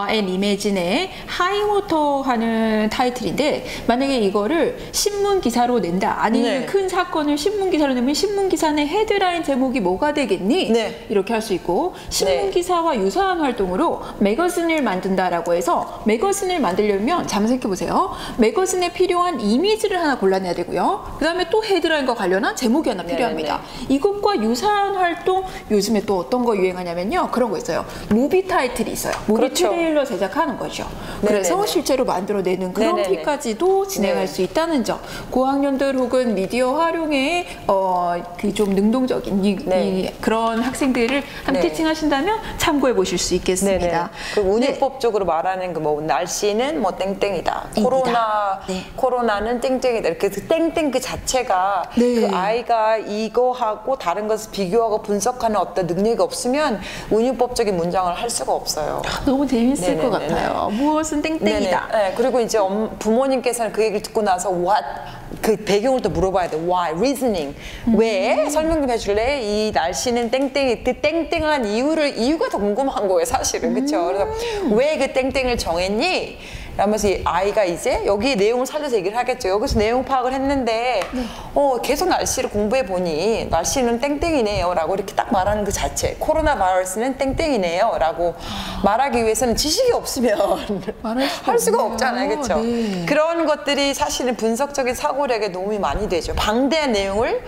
앤 이매진의 하이워터 하는 타이틀인데 만약에 이거를 신문 기사로 낸다. 아니면 네. 큰 사건을 신문 기사로 내면 신문 기사 내 헤드라인 제목이 뭐가 되겠니? 네. 이렇게 할 수 있고 신문 네. 기사와 유사한 활동으로 매거진을 만든다라고 해서 매거진을 만들려면 잠깐 생각해 보세요. 매거진에 필요한 이미지를 하나 골라내야 되고요. 그다음에 또 헤드라인과 관련한 제목이 하나 필요합니다. 이것과 유사한 활동 요즘에 또 어떤 거 유행하냐면요. 그런 거 있어요. 무비 타이틀이 있어요. 무비 그렇죠. 트레일러 제작하는 거죠. 그래서 네네네. 실제로 만들어내는 그런 네네네. 피까지도 진행할 네. 수 있다는 점. 고학년들 혹은 미디어 활용에 그 좀 능동적인 네. 그런 학생들을 함께 네. 티칭하신다면 참고해 보실 수 있겠습니다. 그 운유법적으로 말하는 그 뭐 날씨는 뭐 땡땡이다. 네. 코로나는 땡땡이다. 이렇게 그 땡땡 그 자체가 네. 그 아이가 이거하고 다른 것을 비교하고 분석하는 어떤 능력이 없으면 운유법적인 문장을 할 수가 없어요. 너무 재밌을 것 네네네네. 같아요. 무엇은 땡땡이다. 네네. 네, 그리고 이제 부모님께서는 그 얘기를 듣고 나서 what 그 배경을 또 물어봐야 돼. Why? Reasoning. 왜? 설명 좀 해줄래? 이 날씨는 땡땡이 그 땡땡한 이유가 더 궁금한 거예요, 사실은. 그렇죠? 그래서 왜 그 땡땡을 정했니? 라면서 이 아이가 이제 여기 내용을 살려서 얘기를 하겠죠. 여기서 내용 파악을 했는데 계속 날씨를 공부해 보니 날씨는 땡땡이네요 라고 이렇게 딱 말하는 그 자체. 코로나 바이러스는 땡땡이네요 라고 말하기 위해서는 지식이 없으면 할 수가 없잖아요. 그렇죠? 네. 그런 것들이 사실은 분석적인 사고력에 도움이 많이 되죠. 방대한 내용을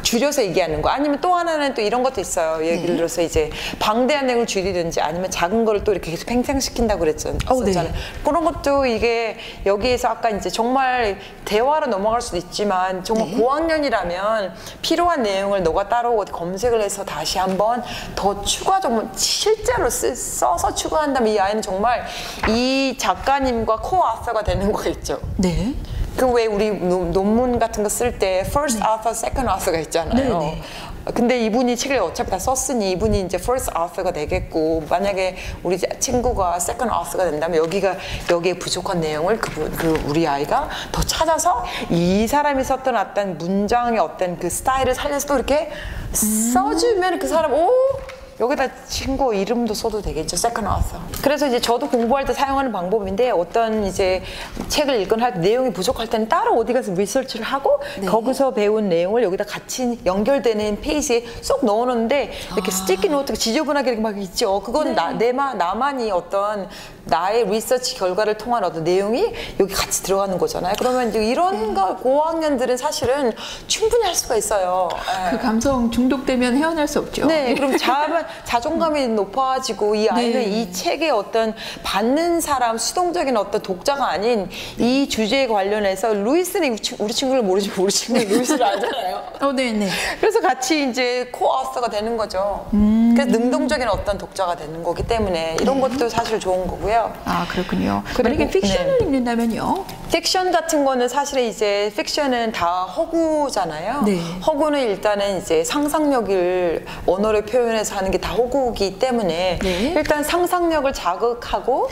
줄여서 얘기하는 거 아니면 또 하나는 또 이런 것도 있어요. 예를 들어서 이제 방대한 내용을 줄이든지 아니면 작은 거를 또 이렇게 계속 팽창시킨다고 그랬잖아요. 네. 그런 것도 이게 여기에서 아까 이제 정말 대화로 넘어갈 수도 있지만 정말 고학년이라면 필요한 내용을 너가 따로 어디 검색을 해서 다시 한번 더 정말 실제로 써서 추가한다면 이 아이는 정말 이 작가님과 코아서가 되는 거겠죠. 네. 그 왜 우리 논문 같은 거 쓸 때 first author, second author가 있잖아요. 네네. 근데 이분이 책을 어차피 다 썼으니 이분이 이제 first author가 되겠고 만약에 우리 친구가 second author가 된다면 여기에 부족한 내용을 우리 아이가 더 찾아서 이 사람이 썼던 어떤 문장의 어떤 그 스타일을 살려서 또 이렇게 써주면 그 사람 여기다 친구 이름도 써도 되겠죠. second author. 그래서 이제 저도 공부할 때 사용하는 방법인데 어떤 이제 책을 읽거나 할 때 내용이 부족할 때는 따로 어디 가서 리서치를 하고 거기서 배운 내용을 여기다 같이 연결되는 페이지에 쏙 넣어놓는데 이렇게 스티키 노트가 지저분하게 이렇게 막 있죠. 그건 나만이 어떤 나의 리서치 결과를 통한 어떤 내용이 여기 같이 들어가는 거잖아요. 그러면 이제 이런 거 고학년들은 사실은 충분히 할 수가 있어요. 그 감성 중독되면 헤어날 수 없죠. 네, 그럼 자존감이 높아지고 이 아이는 이 책의 어떤 받는 사람, 수동적인 어떤 독자가 아닌 이 주제에 관련해서 루이스는 우리 친구를 모르지 우리 친구는 루이스를 알잖아요. 네네. 그래서 같이 이제 코아서가 되는 거죠. 그래서 능동적인 어떤 독자가 되는 거기 때문에 이런 것도 사실 좋은 거고요. 아, 그렇군요. 그리고, 만약에 픽션을 읽는다면요? 픽션 같은 거는 사실 이제 픽션은 다 허구잖아요. 네. 허구는 일단은 이제 상상력을 언어로 표현해서 하는 게 다 허구이기 때문에 일단 상상력을 자극하고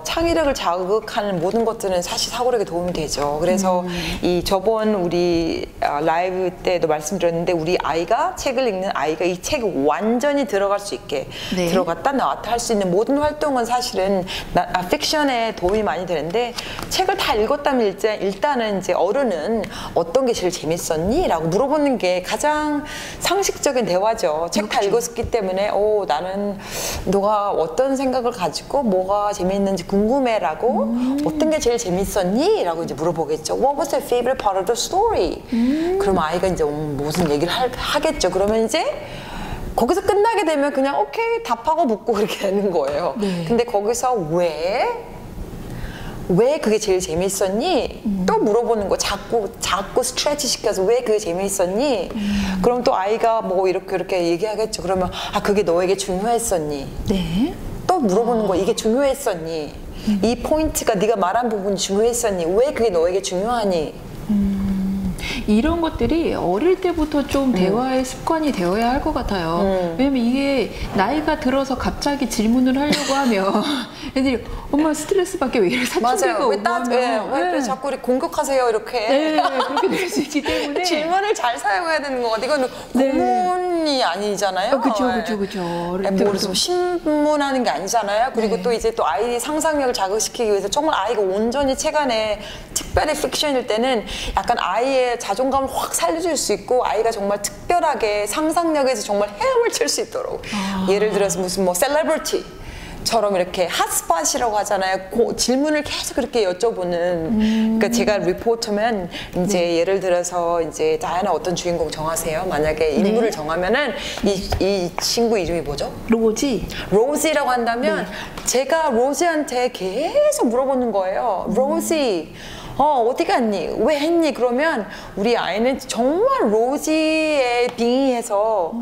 창의력을 자극하는 모든 것들은 사실 사고력에 도움이 되죠. 그래서 이 저번 우리 라이브 때도 말씀드렸는데 우리 아이가 책을 읽는 아이가 이 책이 완전히 들어갈 수 있게 네. 들어갔다 나왔다 할 수 있는 모든 활동은 사실은 픽션에 도움이 많이 되는데 책을 다 읽었다면 일단은 이제 어른은 어떤 게 제일 재밌었니? 라고 물어보는 게 가장 상식적인 대화죠. 책 다 읽었기 때문에 나는 너가 어떤 생각을 가지고 뭐가 재밌는지 궁금해 라고 어떤 게 제일 재밌었니? 라고 이제 물어보겠죠. What was your favorite part of the story? 그럼 아이가 이제 무슨 얘기를 하겠죠. 그러면 이제 거기서 끝나게 되면 그냥 오케이 답하고 묻고 그렇게 되는 거예요. 네. 근데 거기서 왜 그게 제일 재밌었니? 또 물어보는 거 자꾸 스트레치 시켜서 왜 그게 재밌었니? 그럼 또 아이가 뭐 이렇게 얘기하겠죠. 그러면 그게 너에게 중요했었니? 네. 또 물어보는 거 이게 중요했었니? 이 포인트가 네가 말한 부분이 중요했었니? 왜 그게 너에게 중요하니? 이런 것들이 어릴 때부터 좀 대화의 습관이 되어야 할 것 같아요. 왜냐면 이게 나이가 들어서 갑자기 질문을 하려고 하면 애들이 엄마 스트레스 받게 왜 이래 사춘기가 오고 하면 왜 자꾸 이렇게 공격하세요 이렇게 네, 그렇게 될 수 있기 때문에 질문을 잘 사용해야 되는 것 같아요. 이거는 고문이 아니잖아요. 그렇죠. 뭐 신문하는 게 아니잖아요. 그리고 또 이제 또 아이의 상상력을 자극시키기 위해서 정말 아이가 온전히 책 안에 특별히 픽션일 때는 약간 아이의 자존감을 확 살려줄 수 있고 아이가 정말 특별하게 상상력에서 정말 헤엄을 칠 수 있도록 예를 들어서 무슨 뭐 셀러브리티처럼 이렇게 핫스팟이라고 하잖아요. 질문을 계속 그렇게 여쭤보는. 그러니까 제가 리포터면 이제 예를 들어서 이제 다이애나 어떤 주인공 정하세요. 만약에 인물을 정하면은 이 친구 이름이 뭐죠? 로지라고 한다면 제가 로지한테 계속 물어보는 거예요. 로지. 어디 갔니? 왜 했니? 그러면 우리 아이는 정말 로지에 빙의해서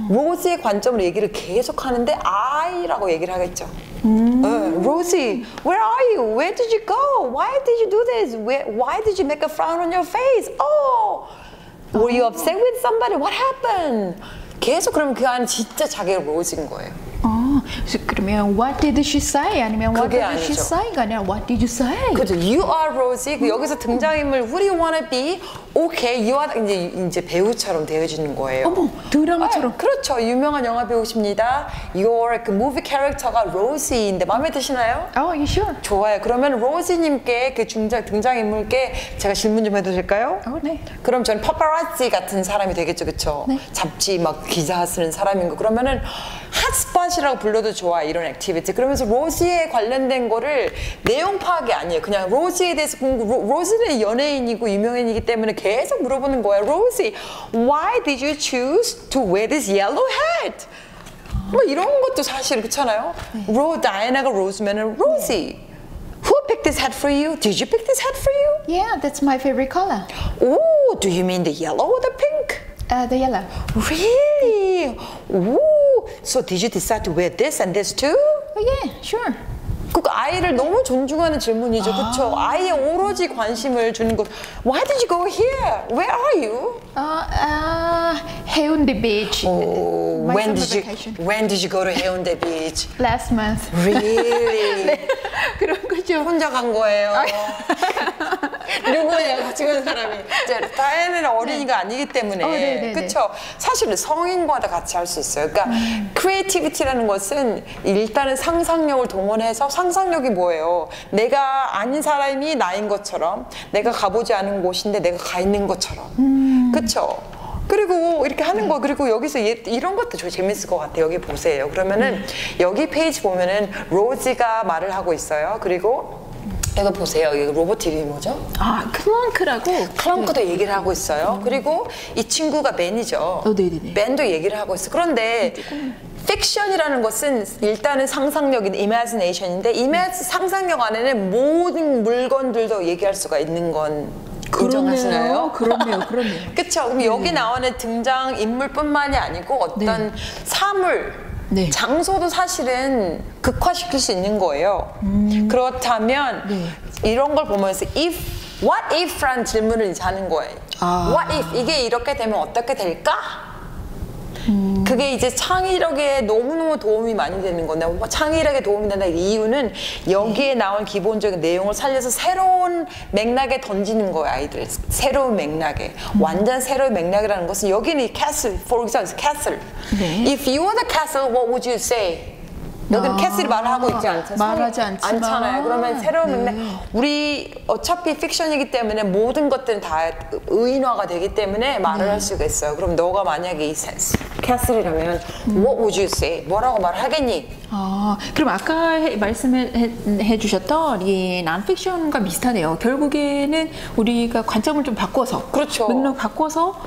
로지의 관점으로 얘기를 계속 하는데 아이라고 얘기를 하겠죠. 로지, where are you? Where did you go? Why did you do this? Why did you make a frown on your face? Were you upset with somebody? What happened? 계속 그러면 그 아이는 진짜 자기가 로지인 거예요. 그러면 what did she say? 아니면 what did she 아니죠. say가 아니라 what did you say? 그렇죠. You are Rosie. 여기서 등장인물 Who do you wanna be? Okay, you are 이제 배우처럼 되어지는 거예요. 어머, 드라마처럼. 그렇죠. 유명한 영화 배우십니다. Your 그 무비 캐릭터가 로시인데 마음에 드시나요? You sure? 좋아요. 그러면 로시님께 그 등장인물께 제가 질문 좀 해도 될까요? 네. 그럼 저는 파파라치 같은 사람이 되겠죠, 그렇죠? 네. 잡지 막 기자 쓰는 사람인 거. 그러면은 핫스팟이라고 불러도 좋아 이런 액티비티. 그러면서 로시에 관련된 거를 내용 파악이 아니에요. 그냥 로시에 대해서 로시는 연예인이고 유명인이기 때문에 계속 물어보는 거예요. 로시, why did you choose to wear this yellow hat? 뭐 이런 것도 사실 그렇잖아요. 다이애나가 로즈면은 로시. Who picked this hat for you? Did you pick this hat for you? Yeah, that's my favorite color. Oh, do you mean the yellow or the pink? The yellow. Really? Ooh. So did you decide to wear this and this too? Oh yeah, sure. 그 아이를 너무 존중하는 질문이죠, 그렇죠? 아이의 오로지 관심을 주는 것. Why did you go here? Where are you? Haeundae Beach. Oh, My when summer did you vacation. when did you go to Haeundae Beach? Last month. Really? 네, 그런 거죠. 혼자 간 거예요. 누구예요? 같이 간 사람이. 다이애나는 어린이가 아니기 때문에. 그렇죠. 사실은 성인과도 같이 할 수 있어요. 그러니까 크리에이티비티라는 것은 일단은 상상력을 동원해서 상상력이 뭐예요? 내가 아닌 사람이 나인 것처럼 내가 가보지 않은 곳인데 내가 가 있는 것처럼. 그렇죠. 그리고 이렇게 하는 거. 그리고 여기서 이런 것도 재밌을 것 같아요. 여기 보세요. 그러면은 여기 페이지 보면은 로지가 말을 하고 있어요. 그리고 이거 보세요. 이 로봇 이름이 뭐죠? 클렁크도 얘기를 하고 있어요. 그리고 이 친구가 맨이죠. 네네네. 맨도 얘기를 하고 있어요. 그런데 픽션이라는 것은 일단은 상상력인 imagination인데 상상력 안에는 모든 물건들도 얘기할 수가 있는 건 인정하시나요? 그렇네요. 그렇죠. 그럼 여기 나오는 등장 인물뿐만이 아니고 어떤 사물, 장소도 사실은 극화시킬 수 있는 거예요. 그렇다면 이런 걸 보면서 what if라는 질문을 이제 하는 거예요. What if 이게 이렇게 되면 어떻게 될까? 그게 이제 창의력에 너무너무 도움이 많이 되는 건데 창의력에 도움이 된다 이유는 여기에 나온 기본적인 내용을 살려서 새로운 맥락에 던지는 거예요. 아이들 새로운 맥락에 완전 새로운 맥락이라는 것은 여기는 이 castle, for example, castle. 네. If you were the castle, what would you say? 여기는 캐슬이 말을 하고 있지 말하지 않잖아요. 그러면 새로운 맥락 우리 어차피 픽션이기 때문에 모든 것들은 다 의인화가 되기 때문에 말을 할 수가 있어요. 그럼 너가 만약에 이 캐슬이라면 What would you say? 뭐라고 말하겠니? 그럼 아까 말씀해 주셨던 이 난픽션과 비슷하네요. 결국에는 우리가 관점을 좀 바꿔서 그렇죠. 맥락 바꿔서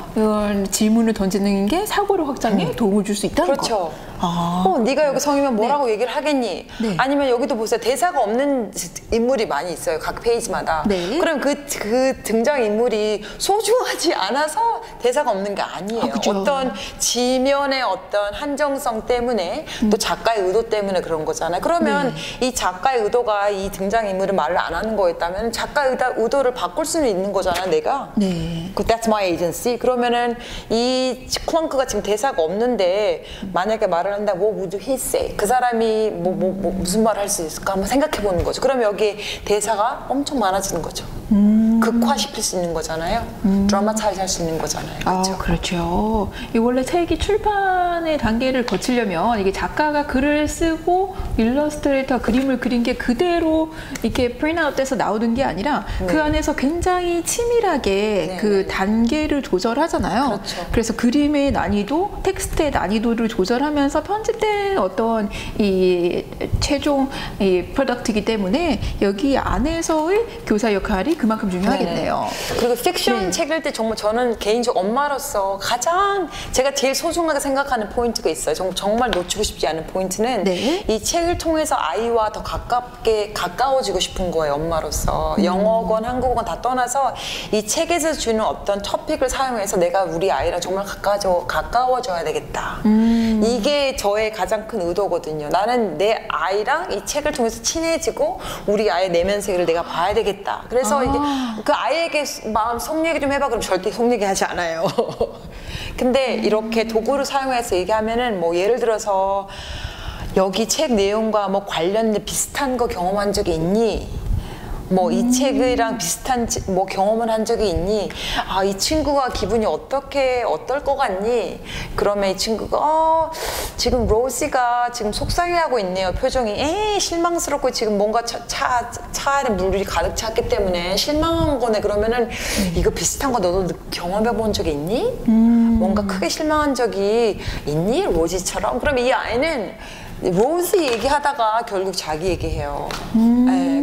질문을 던지는 게 사고력 확장에 도움을 줄 수 있다는 그렇죠. 거. 네가 여기 성이면 뭐라고 얘기를 하겠니? 네. 아니면 여기도 보세요. 대사가 없는 인물이 많이 있어요. 각 페이지마다. 네. 그럼 그 등장인물이 소중하지 않아서 대사가 없는 게 아니에요. 어떤 지면의 어떤 한정성 때문에 또 작가의 의도 때문에 그런 거잖아요. 그러면 이 작가의 의도가 이 등장인물이 말을 안 하는 거였다면 작가의 의도를 바꿀 수는 있는 거잖아, 내가. 네. That's my agency. 그러면은 이 클렁크가 지금 대사가 없는데 만약에 말을 한다, What would he say? 그 사람이 무슨 말을 할 수 있을까 한번 생각해 보는 거죠. 그러면 여기 대사가 엄청 많아지는 거죠. 극화시킬 수 있는 거잖아요. 드라마타이즈 할 수 있는 거잖아요. 그렇죠? 그렇죠. 이 원래 책이 출판의 단계를 거치려면 이게 작가가 글을 쓰고 일러스트레이터가 그림을 그린 게 그대로 이렇게 프린트아웃돼서 나오는 게 아니라 그 안에서 굉장히 치밀하게 그 단계를 조절하잖아요. 그렇죠. 그래서 그림의 난이도, 텍스트의 난이도를 조절하면서 편집된 어떤 이 최종 이 프로덕트이기 때문에 여기 안에서의 교사 역할이 그만큼 중요하겠네요. 그리고 픽션 책일 때 정말 저는 개인적으로 엄마로서 가장 제가 제일 소중하게 생각하는 포인트가 있어요. 정말 놓치고 싶지 않은 포인트는 이 책을 통해서 아이와 더 가까워지고 싶은 거예요. 엄마로서. 영어건 한국어건 다 떠나서 이 책에서 주는 어떤 토픽을 사용해서 내가 우리 아이랑 정말 가까워져야 되겠다. 이게 저의 가장 큰 의도거든요. 나는 내 아이랑 이 책을 통해서 친해지고 우리 아이의 내면 세계를 내가 봐야 되겠다. 그래서 이제 그 아이에게 마음 속 얘기 좀 해봐. 그럼 절대 속 얘기 하지 않아요. 근데 이렇게 도구를 사용해서 얘기하면은 뭐 예를 들어서 여기 책 내용과 뭐 관련된 비슷한 거 경험한 적이 있니? 뭐 이 책이랑 비슷한 뭐 경험을 한 적이 있니? 이 친구가 기분이 어떨 것 같니? 그러면 이 친구가 지금 로시가 지금 속상해하고 있네요. 표정이 실망스럽고 지금 뭔가 차 안에 물이 가득 찼기 때문에 실망한 거네. 그러면은 이거 비슷한 거 너도 경험해 본 적이 있니? 뭔가 크게 실망한 적이 있니? 로지처럼. 그럼 이 아이는 로즈 얘기하다가 결국 자기 얘기해요.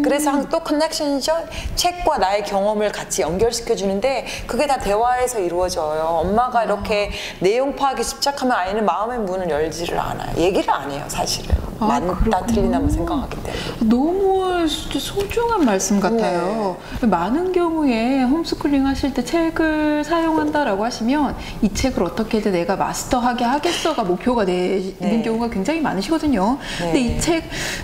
그래서 또 커넥션이죠. 책과 나의 경험을 같이 연결시켜 주는데 그게 다 대화에서 이루어져요. 엄마가 이렇게 내용 파악에 집착하면 아이는 마음의 문을 열지를 않아요. 얘기를 안 해요, 사실은. 맞다 틀리나만 생각하기 때문에. 너무 소중한 말씀 같아요. 많은 경우에 홈스쿨링 하실 때 책을 사용한다라고 하시면 이 책을 어떻게든 내가 마스터하게 하겠어가 목표가 되는 경우가 굉장히 많으시거든요. 근데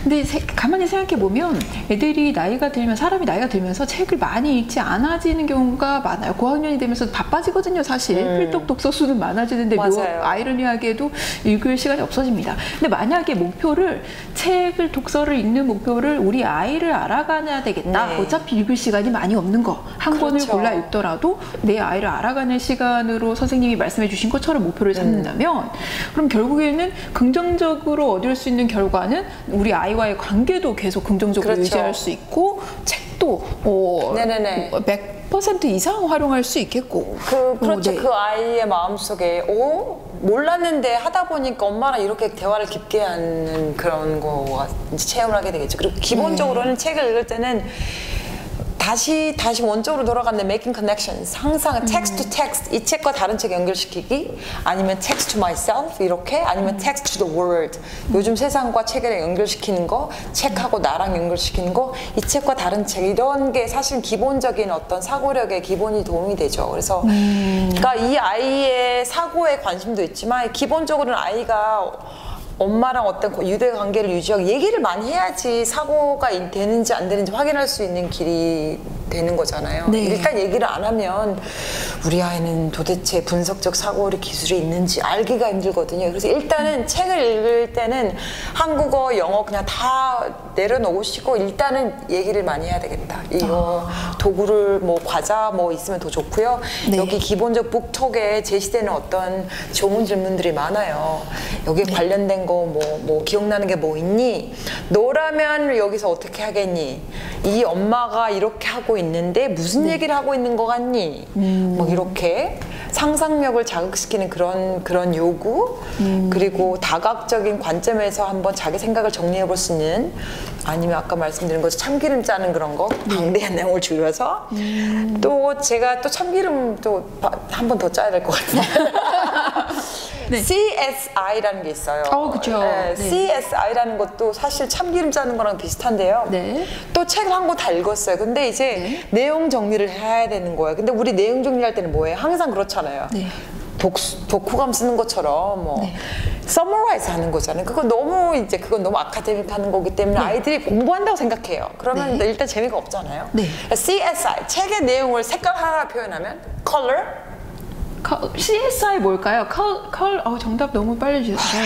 근데 가만히 생각해 보면 애들이 나이가 들면 사람이 나이가 들면서 책을 많이 읽지 않아지는 경우가 많아요. 고학년이 되면서 바빠지거든요, 사실. 필독 독서 수는 많아지는데 아이러니하게도 읽을 시간이 없어집니다. 근데 만약에 독서를 읽는 목표를 우리 아이를 알아가야 되겠다. 어차피 읽을 시간이 많이 없는 거. 한 권을 골라 읽더라도 내 아이를 알아가는 시간으로 선생님이 말씀해 주신 것처럼 목표를 삼는다면 그럼 결국에는 긍정적으로 얻을 수 있는 결과는 우리 아이와의 관계도 계속 긍정적으로 유지할 수 있고 책도 100% 이상 활용할 수 있겠고 그렇죠. 그 아이의 마음속에 몰랐는데 하다 보니까 엄마랑 이렇게 대화를 깊게 하는 그런 거가 체험을 하게 되겠죠. 그리고 기본적으로는 책을 읽을 때는 다시 원적으로 돌아가는데 making connections 항상 text to text 이 책과 다른 책 연결시키기 아니면 text to myself 이렇게 아니면 text to the world 요즘 세상과 책을 연결시키는 거 책하고 나랑 연결시키는 거 이 책과 다른 책 이런 게 사실 기본적인 어떤 사고력에 기본이 도움이 되죠. 그래서 그러니까 이 아이의 사고에 관심도 있지만 기본적으로는 아이가 엄마랑 어떤 유대 관계를 유지하고 얘기를 많이 해야지 사고가 되는지 안 되는지 확인할 수 있는 길이 되는 거잖아요. 네. 일단 얘기를 안 하면 우리 아이는 도대체 분석적 사고의 기술이 있는지 알기가 힘들거든요. 그래서 일단은 책을 읽을 때는 한국어, 영어 그냥 다 내려놓으시고 일단은 얘기를 많이 해야 되겠다. 이거 도구를 뭐 과자 뭐 있으면 더 좋고요. 네. 여기 기본적 북톡에 제시되는 어떤 좋은 질문들이 많아요. 여기에 관련된 거 뭐 기억나는 게 뭐 있니? 너라면 여기서 어떻게 하겠니? 이 엄마가 이렇게 하고 있는데 무슨 얘기를 하고 있는 거 같니? 뭐 이렇게 상상력을 자극시키는 그런 요구, 그리고 다각적인 관점에서 한번 자기 생각을 정리해 볼 수 있는, 아니면 아까 말씀드린 것 참기름 짜는 그런 거, 방대한 내용을 줄여서 또 제가 또 참기름 또 한 번 더 짜야 될 것 같은데 네. CSI라는 게 있어요. 그죠. 네, 네. CSI라는 것도 사실 참기름 짜는 거랑 비슷한데요. 네. 또 책을 한 권 다 읽었어요. 근데 이제 내용 정리를 해야 되는 거예요. 근데 우리 내용 정리할 때는 뭐예요? 항상 그렇잖아요. 네. 독후감 쓰는 것처럼 뭐 서머라이즈 하는 거잖아요. 그건 너무 아카데믹 하는 거기 때문에 아이들이 공부한다고 생각해요. 그러면 일단 재미가 없잖아요. 네. CSI, 책의 내용을 색깔 하나 표현하면 color, CSI 뭘까요? 정답 너무 빨리 주셨어요.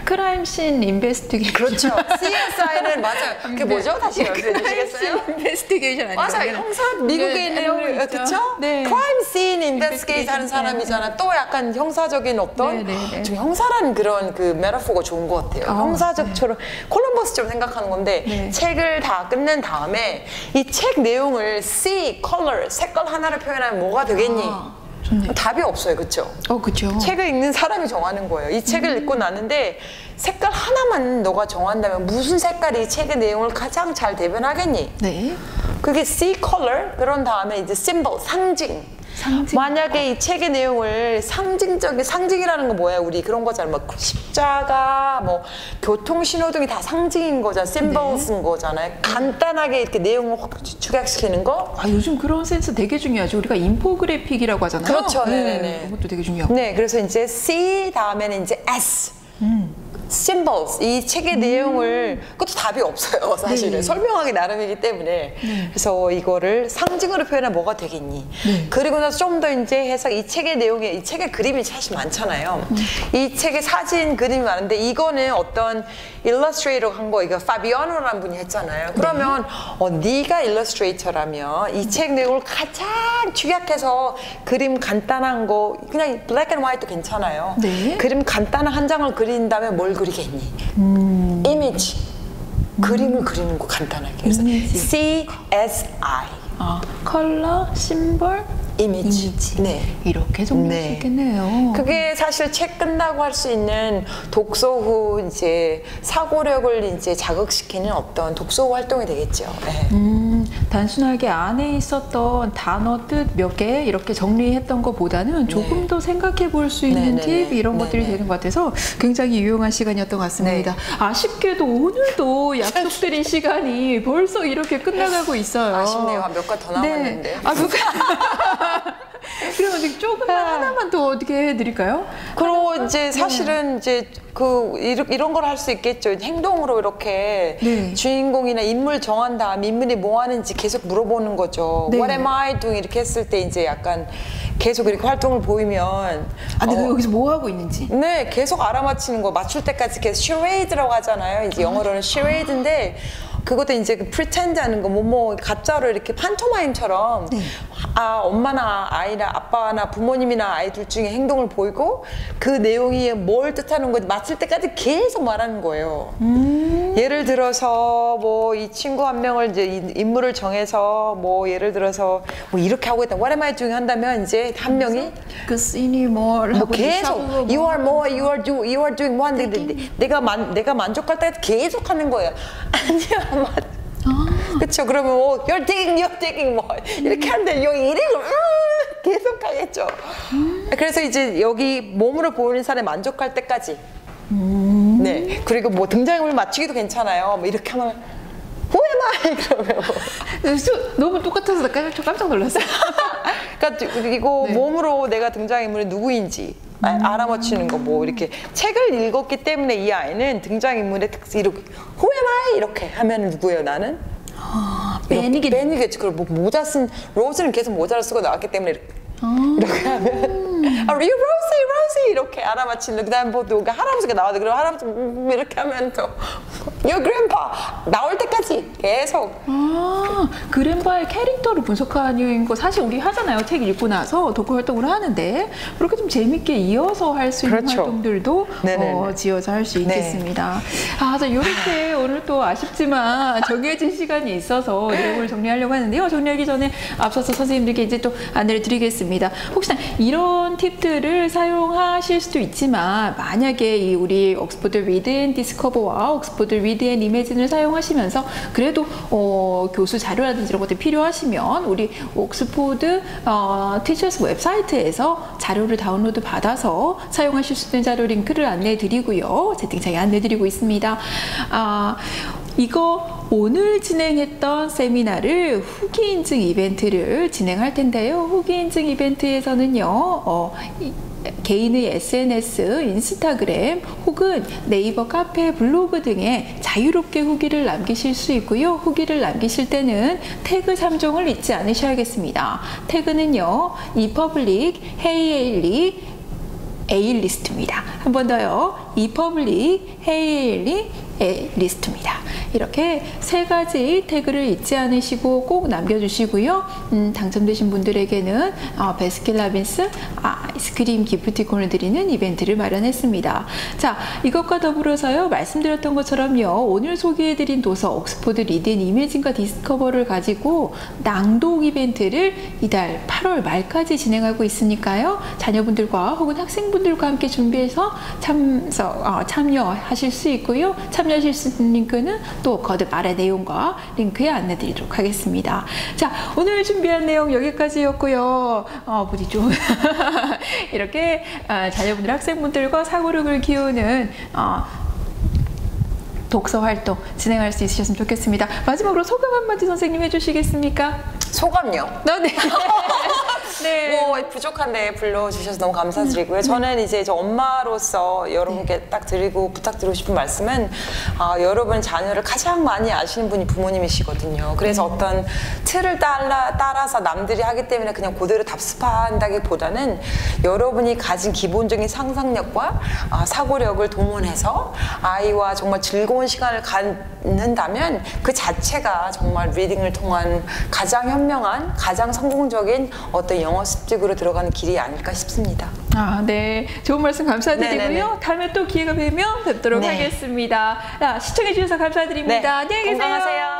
크라임 씬 인베스티게이션. 그렇죠. CSI는 맞아요. 그게 뭐죠? 다시 연습해 주시겠어요? 인베스티게이션 아니에요? 맞아요. 형사 미국에 있는 그렇죠? 네. 크라임 씬 인베스티게이션 하는 사람이잖아. 또 약간 형사적인 어떤 좀 형사라는 그런 그 메타포가 좋은 것 같아요. 형사적처럼 콜럼버스처럼 생각하는 건데 책을 다 끝낸 다음에 이 책 내용을 컬러, 색깔 하나를 표현하면 뭐가 되겠니? 답이 없어요. 그렇죠? 그렇죠. 책을 읽는 사람이 정하는 거예요. 이 책을 읽고 나는데 색깔 하나만 너가 정한다면 무슨 색깔이 이 책의 내용을 가장 잘 대변하겠니? 네. 그게 color, 그런 다음에 이제 symbol, 상징. 만약에 이 책의 내용을 상징이라는 건 뭐야? 우리 그런 거잖아요. 뭐 십자가, 뭐 교통신호등이 다 상징인 거잖아요. symbols인 거잖아요. 간단하게 이렇게 내용을 확 축약시키는 거. 요즘 그런 센스 되게 중요하죠. 우리가 인포그래픽이라고 하잖아요. 그렇죠. 네네네. 그것도 되게 중요하고. 네, 그래서 이제 C 다음에는 이제 S. symbols, 이 책의 내용을, 그것도 답이 없어요, 사실은. 설명하기 나름이기 때문에. 그래서 이거를 상징으로 표현하면 뭐가 되겠니? 그리고 나서 좀 더 이제 해서 이 책의 내용에, 이 책의 그림이 사실 많잖아요. 이 책의 사진, 그림이 많은데, 이거는 어떤 일러스트레이터 한 거, 이거 파비아노라는 분이 했잖아요. 그러면, 네가 일러스트레이터라면 이 책 내용을 가장 축약해서 그림 간단한 거, 그냥 블랙 앤 화이트도 괜찮아요. 그림 간단한 한 장을 그린다면 뭘 그리겠니? 이미지. 그림을 그리는 거 간단하게. 그래서 CSI. 컬러, 심벌, 이미지. 네. 이렇게 정리할 수 있겠네요. 그게 사실 책 끝나고 할 수 있는 독서 후 이제 사고력을 이제 자극시키는 어떤 독서 후 활동이 되겠죠. 단순하게 안에 있었던 단어 뜻 몇 개 이렇게 정리했던 것보다는 조금 더 생각해 볼 수 있는 팁 이런 것들이 되는 것 같아서 굉장히 유용한 시간이었던 것 같습니다. 아쉽게도 오늘도 약속드린 시간이 벌써 이렇게 끝나가고 있어요. 아쉽네요. 몇 가 더 남았는데. 그러면 조금만 하나만 더 어떻게 해드릴까요? 그리고 이제 사실은 이제 이런 걸 할 수 있겠죠. 행동으로 이렇게 주인공이나 인물 정한 다음 인물이 뭐 하는지 계속 물어보는 거죠. What am I doing? 이렇게 했을 때 이제 약간 계속 이렇게 활동을 보이면 내가 여기서 뭐 하고 있는지 계속 알아맞히는 거, 맞출 때까지 계속 charade라고 하잖아요. 이제 영어로는 charade인데 그것도 이제 pretend 하는 거, 가짜로 이렇게 판토마임처럼 엄마나 아이나 아빠나 부모님이나 아이 둘 중에 행동을 보이고 그 내용이 뭘 뜻하는 건지 맞출 때까지 계속 말하는 거예요. 예를 들어서 뭐 이 친구 한 명을 이제 인물을 정해서 뭐 예를 들어서 뭐 이렇게 하고 있다. What am I doing? 한다면 이제 한 명이 그 씬이 하고 계속 you are doing 뭐 하는데 내가 만족할 때까지 계속 하는 거예요. 아니야. 그렇죠. 그러면 you're taking 뭐 이렇게 하는데 이 이름을 계속 하겠죠. 그래서 이제 여기 몸으로 보이는 사람이 만족할 때까지. 네. 그리고 뭐 등장인물 맞추기도 괜찮아요. 뭐 이렇게 하면 Who am I? 그러면 너무 똑같아서 깜짝 놀랐어요. 그리고 몸으로 내가 등장인물이 누구인지 알아맞히는 거, 뭐 이렇게 책을 읽었기 때문에 이 아이는 등장인물의 특징 이렇게 Who am I? 이렇게 하면 누구예요? 나는? 매니겠지. 그리고 모자 쓴 로즈는 계속 모자를 쓰고 나왔기 때문에 이렇게 하면 Are you Rosie 이렇게 알아맞히는. 그다음에 뭐 누가 할아버지가 나와도 그럼 할아버지 이렇게 하면 또 Your grandpa 나올 때까지 계속. 그랜파의 캐릭터를 분석하는 거 사실 우리 하잖아요. 책 읽고 나서 독후 활동을 하는데 그렇게 좀 재밌게 이어서 할 수 있는 그렇죠. 활동들도 지어서 할 수 있겠습니다. 자, 이렇게 오늘 또 아쉽지만 정해진 시간이 있어서 내용을 정리하려고 하는데요. 정리하기 전에 앞서서 선생님들께 이제 또 안내를 드리겠습니다. 혹시나 이런 팁들을 사용하실 수도 있지만 만약에 이 우리 옥스포드 리드 앤 디스커버와 옥스포드 리드 앤 이매진을 사용하시면서 그래도 교수 자료라든지 이런 것들이 필요하시면 우리 옥스포드 티처스 웹사이트에서 자료를 다운로드 받아서 사용하실 수 있는 자료 링크를 안내해 드리고요. 채팅창에 안내해 드리고 있습니다. 이거 오늘 진행했던 세미나를 후기 인증 이벤트를 진행할 텐데요. 후기 인증 이벤트에서는요. 개인의 SNS, 인스타그램 혹은 네이버 카페, 블로그 등에 자유롭게 후기를 남기실 수 있고요. 후기를 남기실 때는 태그 3종을 잊지 않으셔야겠습니다. 태그는요. epublic, 헤이에일리, A리스트입니다. 한 번 더요. epublic, 헤이에일리, A리스트입니다. 이렇게 세 가지 태그를 잊지 않으시고 꼭 남겨주시고요. 당첨되신 분들에게는 베스킨라빈스 아이스크림 기프티콘을 드리는 이벤트를 마련했습니다. 자, 이것과 더불어서요. 말씀드렸던 것처럼요. 오늘 소개해드린 도서 옥스포드 리드 앤 이매진과 디스커버를 가지고 낭독 이벤트를 이달 8월 말까지 진행하고 있으니까요. 자녀분들과 혹은 학생분들과 함께 준비해서 참여하실 수 있고요. 참여하실 수 있는 링크는 또 거듭 아래 내용과 링크에 안내드리도록 하겠습니다. 자, 오늘 준비한 내용 여기까지였고요. 부디 좀 이렇게 자녀분들, 학생분들과 사고력을 키우는 독서 활동 진행할 수 있으셨으면 좋겠습니다. 마지막으로 소감 한마디 선생님 해주시겠습니까? 소감요? 네. 네. 뭐 부족한데 불러주셔서 너무 감사드리고요. 저는 이제 저 엄마로서 여러분께 딱 드리고 부탁드리고 싶은 말씀은 여러분 자녀를 가장 많이 아시는 분이 부모님이시거든요. 그래서 어떤 틀을 따라서 남들이 하기 때문에 그냥 그대로 답습한다기보다는 여러분이 가진 기본적인 상상력과 사고력을 동원해서 아이와 정말 즐거운 시간을 갖는다면 그 자체가 정말 리딩을 통한 가장 현명한, 가장 성공적인 어떤 영어 습득으로 들어가는 길이 아닐까 싶습니다. 네. 좋은 말씀 감사드리고요. 네네네. 다음에 또 기회가 되면 뵙도록 하겠습니다. 시청해 주셔서 감사드립니다. 안녕히 계세요. 건강하세요.